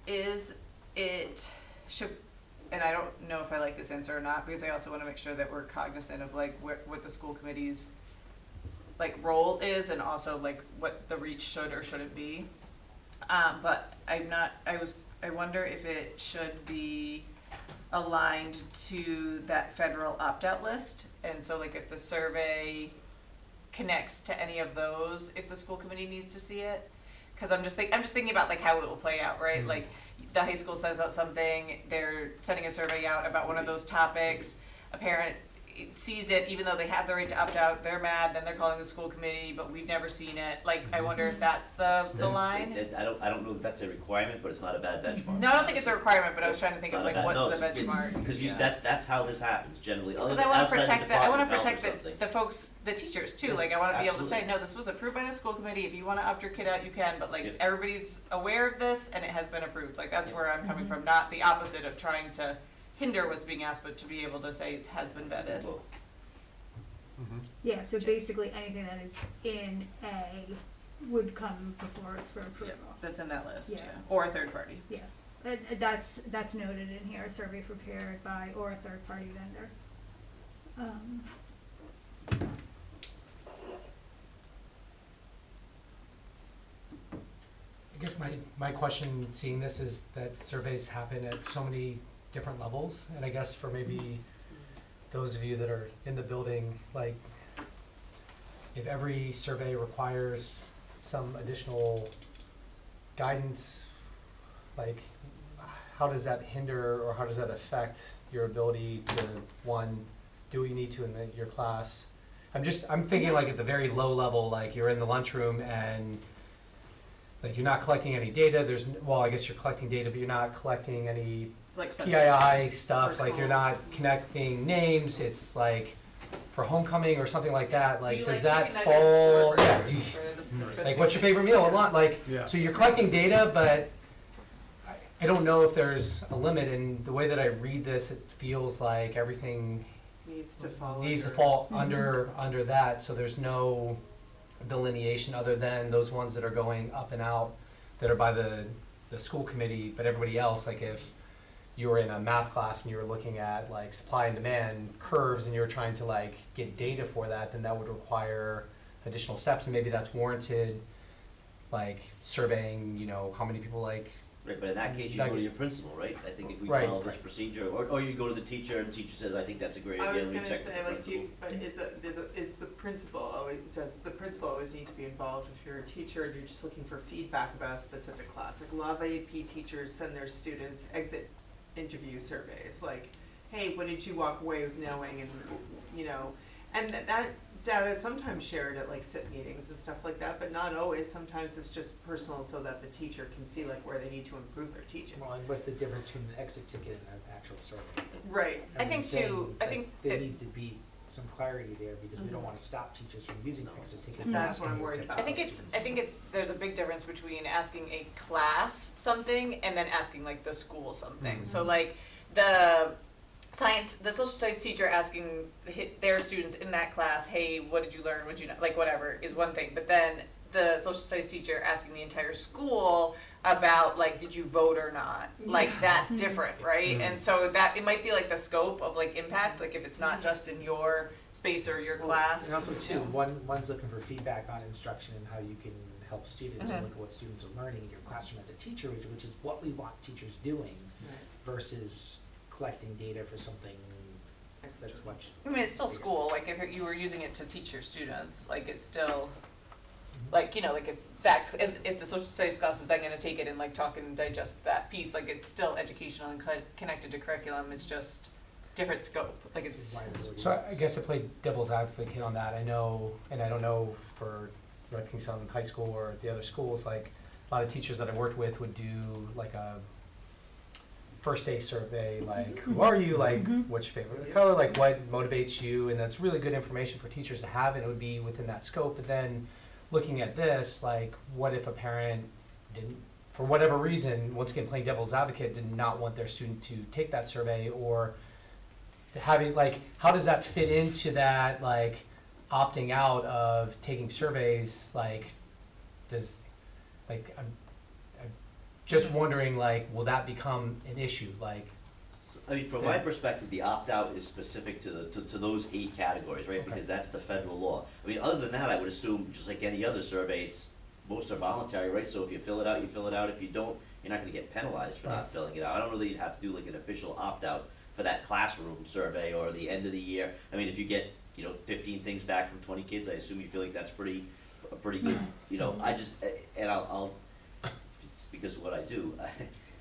Is it, should, and I don't know if I like this answer or not, because I also wanna make sure that we're cognizant of like what the school committee's like role is, and also like what the reach should or shouldn't be. But I wonder if it should be aligned to that federal opt-out list, and so like if the survey connects to any of those, if the school committee needs to see it. Cause I'm just thinking about like how it will play out, right? Like the high school sends out something, they're sending a survey out about one of those topics, a parent sees it, even though they have the right to opt out, they're mad, then they're calling the school committee, but we've never seen it. Like, I wonder if that's the line? I don't know that that's a requirement, but it's not a bad benchmark. No, I don't think it's a requirement, but I was trying to think It's of not a like, bad- what's no, the it's- benchmark? Cause you, Yeah. that's how this happens generally, other Because than I wanna outside the protect I wanna Department of Health or protect something. the folks, the teachers too, like I wanna be able to say, Absolutely. no, this was approved by the school committee, if you wanna opt your kid out, you can, but like, Yep. everybody's aware of this and it has been approved, like, that's where I'm coming from, not the opposite of trying to hinder what's being asked, but to be able to say it has been vetted. Well, Yeah, so basically anything that is in A would come before us for approval. That's in that list, Yeah. yeah, or a third party. Yeah, that's noted in here, a survey prepared by or a third-party vendor. I guess my question seeing this is that surveys happen at so many different levels, and I guess for maybe those of you that are in the building, like, if every survey requires some additional guidance, like, how does that hinder or how does that affect your ability to, one, do what you need to in your class? I'm thinking like at the very low level, like you're in the lunchroom and like you're not collecting any data, well, I guess you're collecting data, but you're not collecting any Like PII stuff, like you're personal- not connecting names, it's like for homecoming or something like that, like, does that chicken fall? nuggets or Yeah, burgers for the- like, what's your favorite meal? A lot, like, Yeah. so you're collecting data, but I don't know if there's a limit, and the way that I read this, it feels like everything Needs to fall needs to under- fall under that, so there's no delineation other than those ones that are going up and out that are by the school committee, but everybody else, like if you were in a math class and you were looking at like supply and demand curves and you were trying to like get data for that, then that would require additional steps, and maybe that's warranted, like surveying, you know, how many people like. Right, but in that case, you go to your principal, right? I think if we Right. follow this procedure, or you go to the teacher and the teacher says, I think that's a great I idea, was let me gonna check with the say, like, principal. but is the principal always, does the principal always need to be involved if you're a teacher and you're just looking for feedback about a specific class? Like a lot of IEP teachers send their students exit interview surveys, like, hey, what did you walk away with knowing, and, you know, and that data is sometimes shared at like SIP meetings and stuff like that, but not always. Sometimes it's just personal so that the teacher can see like where they need to improve their teaching. Well, and what's the difference between an exit ticket and an actual survey? Right. I think too, I think there that- needs to be some clarity there, because we don't wanna stop teachers from using exit tickets. and That's what asking I'm those worried types about. of I think questions. there's a big difference between asking a class something and then asking like the school something. So like the social studies teacher asking their students in that class, hey, what did you learn, what did you know, like whatever, is one thing. But then the social studies teacher asking the entire school about like, did you vote or not? Like that's different, right? And so that, it might be like the scope of like impact, like if it's not just in your space or your Well, class. And also too, one's looking for feedback on instruction and how you can help students and look at what students are learning in your classroom as a teacher, which is what we want teachers doing, versus collecting data for something that's much. I mean, it's still school, like if you were using it to teach your students, like it's still, like, you know, like if the social studies class is then gonna take it and like talk and digest that piece, like it's still educational and connected to curriculum, it's just different scope, like it's. So I guess I played devil's advocate on that. I know, and I don't know for Red Kingstown High School or the other schools, like a lot of teachers that I worked with would do like a first day survey, like who are you, like what's your favorite color, like what motivates you, and that's really good information for teachers to have, and it would be within that scope. But then looking at this, like what if a parent didn't, for whatever reason, once again playing devil's advocate, did not want their student to take that survey, or having, like, how does that fit into that, like opting out of taking surveys, like does, like I'm just wondering, like, will that become an issue, like? I mean, from my perspective, the opt-out is specific to those 8 categories, right? Okay. Because that's the federal law. I mean, other than that, I would assume, just like any other survey, most are voluntary, right? So if you fill it out, you fill it out. If you don't, you're not gonna get penalized for not filling it out. I don't know that you'd have to do like an official opt-out for that classroom survey or the end of the year. I mean, if you get, 15 things back from 20 kids, I assume you feel like that's pretty good, I just, and I'll because of what I do,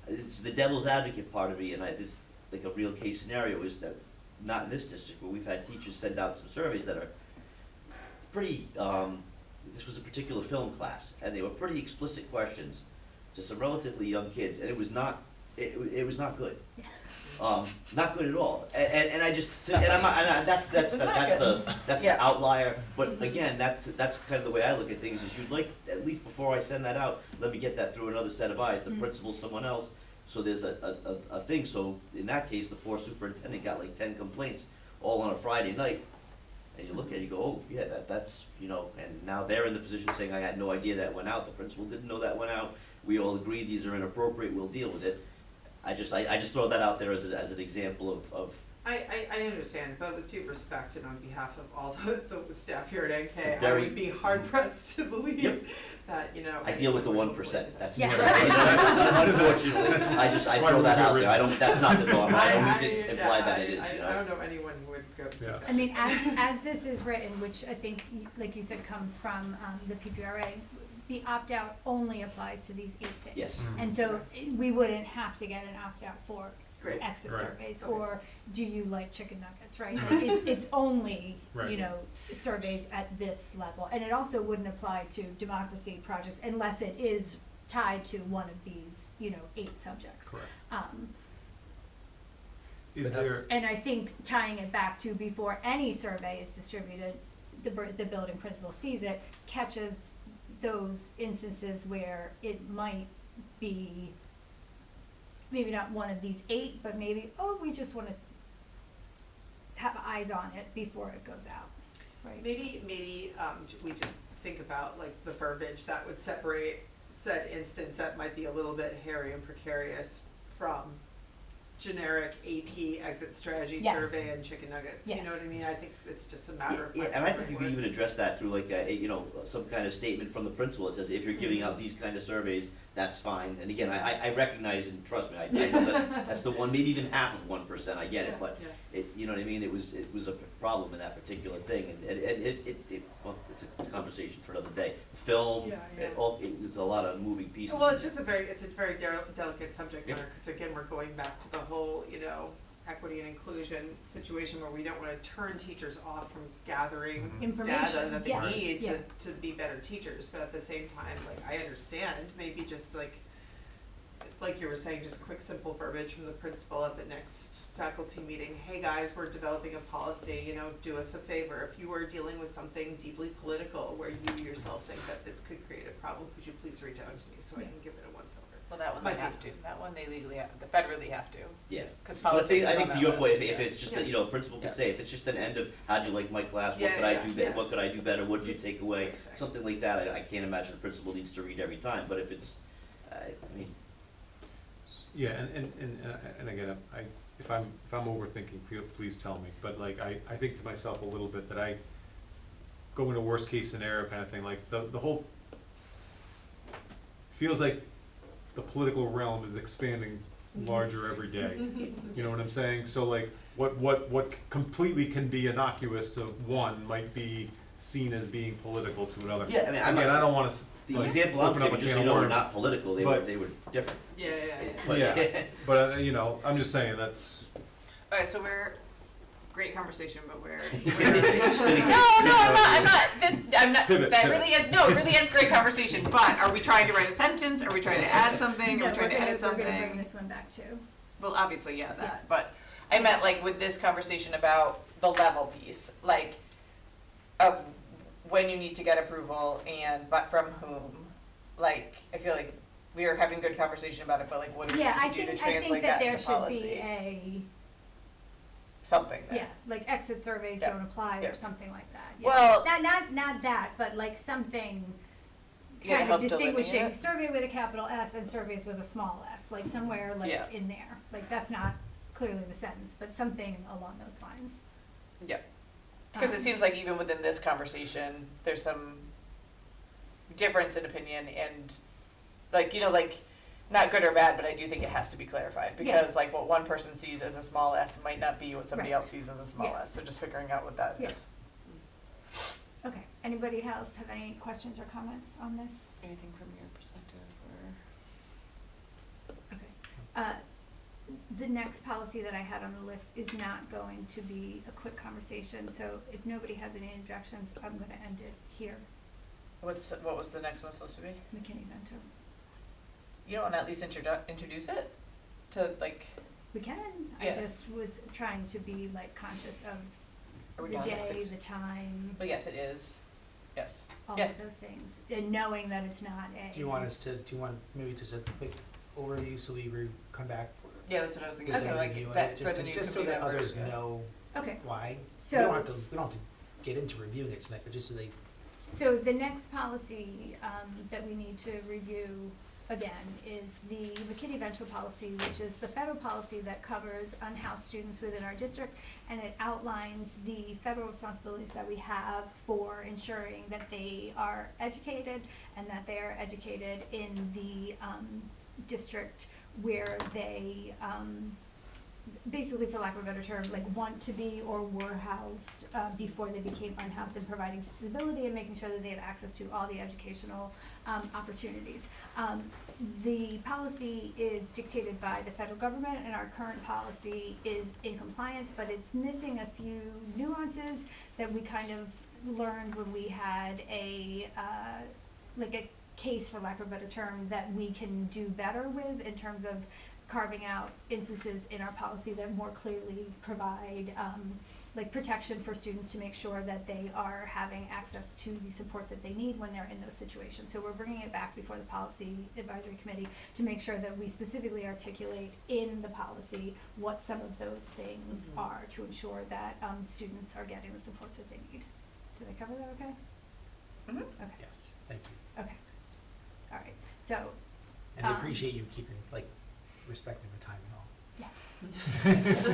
it's the devil's advocate part of me, and this, like a real case scenario is that, not in this district, but we've had teachers send out some surveys that are pretty, this was a particular film class, and they were pretty explicit questions to some relatively young kids, and it was not good. Not good at all, and I just, and that's the outlier, but again, that's kind of the way I look at things, is you'd like, at least before I send that out, let me get that through another set of eyes, the principal, someone else, so there's a thing, so in that case, the poor superintendent got like 10 complaints, all on a Friday night, and you look at it, you go, oh, yeah, that's, and now they're in the position saying, I had no idea that went out, the principal didn't know that went out, we all agreed these are inappropriate, we'll deal with it. I just throw that out there as an example of. I understand, but with due respect and on behalf of all the staff here at NK, I Very- would be hard pressed to believe Yep. that, I deal with the 1%, that's, Yeah. unfortunately, I throw that out there, that's not the norm, I don't mean to imply that it is, I don't know anyone who would go to Yeah. that. I mean, as this is written, which I think, like you said, comes from the PPRA, the opt-out only applies to these 8 things. Yes. And so we wouldn't have to get an opt-out for Great. exit Right. surveys, Okay. or do you like chicken nuggets, right? Like it's only, Right. surveys at this level. And it also wouldn't apply to democracy projects unless it is tied to one of these, 8 subjects. Correct. But Is that's- there, And I think tying it back to before any survey is distributed, the building principal sees it, catches those instances where it might be maybe not one of these 8, but maybe, we just wanna have eyes on it before it goes out, right? Maybe, we just think about like the verbiage that would separate said instance that might be a little bit hairy and precarious from generic AP exit strategy Yes. survey and chicken nuggets, you know Yes. what I mean? I think it's just a matter of. Yeah, and I think you can even address that through like some kind of statement from the principal that says, if you're giving out these kind of surveys, that's fine. And again, I recognize and trust me, I know that's the one, maybe even half of 1%, I get it, but Yeah. it, you know what I mean, it was a problem in that particular thing, and well, it's a conversation for another day. Film, Yeah. there's a lot of moving pieces. Well, it's a very delicate subject Yep. matter, because again, we're going back to the whole, equity and inclusion situation where we don't wanna turn teachers off from gathering data Information, that they yes, need yeah. to be better teachers, but at the same time, like, I understand, maybe just like you were saying, just quick, simple verbiage from the principal at the next faculty meeting. Hey guys, we're developing a policy, do us a favor. If you are dealing with something deeply political where you yourself think that this could create a problem, could you please reach out to me so I can give it a once over? Well, that one Might they be. have to, that one they legally have, the federally have to, Yeah. cause But politics is I on think that to your point, list. if it's just that, Yeah. a principal Yeah. could say, if it's just an end of, how'd you like my class, what Yeah, could I yeah, do, yeah. what could I do better, what did you take away, Exactly. something like that, I can't imagine the principal needs to read every time, but if it's, I mean, yeah, and again, if I'm overthinking, please tell me, but like, I think to myself a little bit that I go into worst case scenario kind of thing, like the whole feels like the political realm is expanding larger every day. You know what I'm saying? So like, what completely can be innocuous to one might be seen as being political to another. Yeah, I mean, I'm Again, not- I don't wanna The like, example I'm open up a giving, just can so of you know, they're worms. not political, they But- were different. Yeah, But- Yeah, but, you know, I'm just saying, that's, Alright, so we're, great conversation, but we're. Spinning- No, I'm not, Pivot, that pivot. really is, no, it really is great conversation, but are we trying to write a sentence, are we trying to add something, No, are we trying to edit We're gonna bring something? this one back too. Well, obviously, yeah, Yeah. that, but I meant like with this conversation about the level piece, like, of when you need to get approval and, but from whom, like, I feel like we are having good conversation about it, but like, what do we Yeah, I need to do to think, I think translate that that there into should be policy? a, Something there. yeah, like exit surveys Yeah. don't apply Yeah. or something like that. Yeah. Well- Not that, but like something You gotta kind of help distinguishing delineate it. survey with a capital S and surveys with a small s, like somewhere like Yeah. in there. Like that's not clearly the sentence, but something along those lines. Yeah. Because it Um, seems like even within this conversation, there's some difference in opinion and, like, you know, like, not good or bad, but I do think it has to be clarified, because like what one person sees as a small s might not be what somebody Right. else sees as a small Yeah. s, so just figuring out what that Yeah. is. Okay, anybody else have any questions or comments on this? Anything from your perspective, or? Okay. The next policy that I had on the list is not going to be a quick conversation, so if nobody has any objections, I'm gonna end it here. What was the next one supposed to be? McKinney-Vento. You don't wanna at least introduce it? To like, We can, I Yeah. just was trying to be like conscious of are we the going at day, 6? the time, Well, yes, it is, yes. all Yeah. of those things, and knowing that it's not a. Do you want maybe just a quick overview so we come back? Yeah, that's what I was thinking, get so that like, review of that, it, for just the to- new just so committee that others members, yeah. know Okay, why. so. We don't have to get into reviewing it tonight, but just so they, So the next policy that we need to review again is the McKinney-Vento policy, which is the federal policy that covers unhoused students within our district, and it outlines the federal responsibilities that we have for ensuring that they are educated and that they are educated in the district where they basically, for lack of a better term, like want to be or were housed before they became unhoused, and providing stability and making sure that they have access to all the educational opportunities. The policy is dictated by the federal government, and our current policy is in compliance, but it's missing a few nuances that we kind of learned when we had a like a case, for lack of a better term, that we can do better with in terms of carving out instances in our policy that more clearly provide like protection for students to make sure that they are having access to the supports that they need when they're in those situations. So we're bringing it back before the Policy Advisory Committee to make sure that we specifically articulate in the policy what some of those things Mhm. are to ensure that students are getting the supports that they need. Did I cover that okay? Mhm. Okay, yes, thank you. okay. All right, so, And I Um, appreciate you keeping, like, respecting the time and all.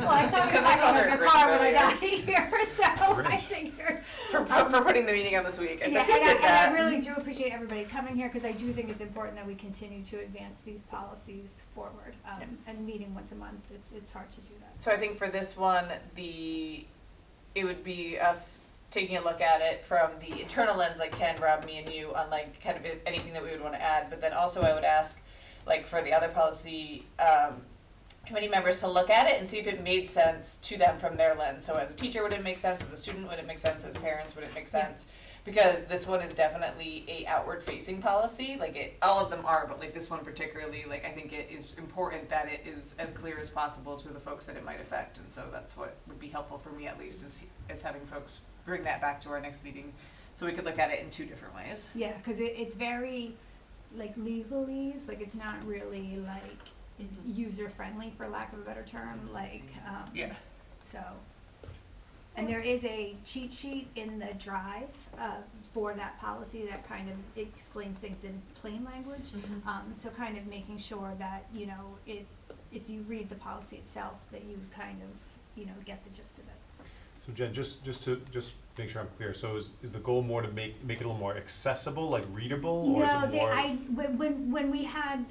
well, I saw you Because I called her in the Grinch car when I earlier. got here, so I Grinch. figured. For putting the meeting on this week, I Yeah, said, who did and that? I really do appreciate everybody coming here, because I do think it's important that we continue to advance these policies forward. Yeah. And meeting once a month, it's hard to do that. So I think for this one, it would be us taking a look at it from the internal lens, like Ken, Rob, me, and you, on like kind of anything that we would want to add. But then also I would ask, like for the other policy committee members to look at it and see if it made sense to them from their lens. So as a teacher, would it make sense? As a student, would it make sense? As parents, would it make sense? Because this one is definitely a outward facing policy. Like all of them are, but like this one particularly, like I think it is important that it is as clear as possible to the folks that it might affect. And so that's what would be helpful for me, at least, is having folks bring that back to our next meeting, so we could look at it in two different ways. Yeah, because it's very like legalese, like it's not really like user friendly, for lack of a better term, like Yeah. so. And there is a cheat sheet in the drive for that policy that kind of explains things in plain language. So kind of making sure that, you know, if you read the policy itself, that you kind of, you know, get the gist of it. So Jen, just make sure I'm clear, so is the goal more to make it a little more accessible, like readable, or is it more? When we had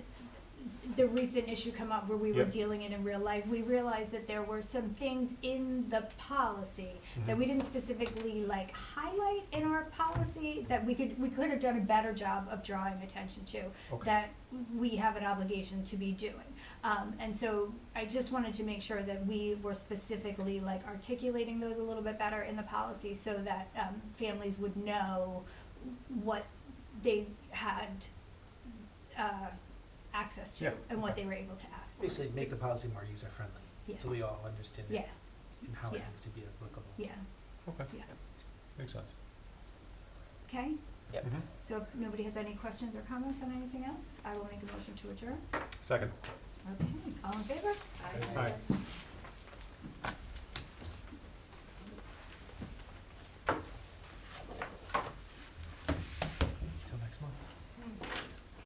the recent issue come up where we were Yep. dealing it in real life, we realized that there were some things in the policy that Mhm. we didn't specifically like highlight in our policy that we could have done a better job of drawing attention to, Okay. that we have an obligation to be doing. And so I just wanted to make sure that we were specifically like articulating those a little bit better in the policy so that families would know what they had access to Yeah. and what they were able to ask for. Basically, make the policy more user-friendly, Yeah. so we all understand Yeah, it and how it Yeah. needs to be applicable. yeah, Okay, yeah. makes sense. Okay, Yep. Mhm. so if nobody has any questions or comments on anything else, I will make a motion to adjourn. Second. Okay, all in favor? Aye.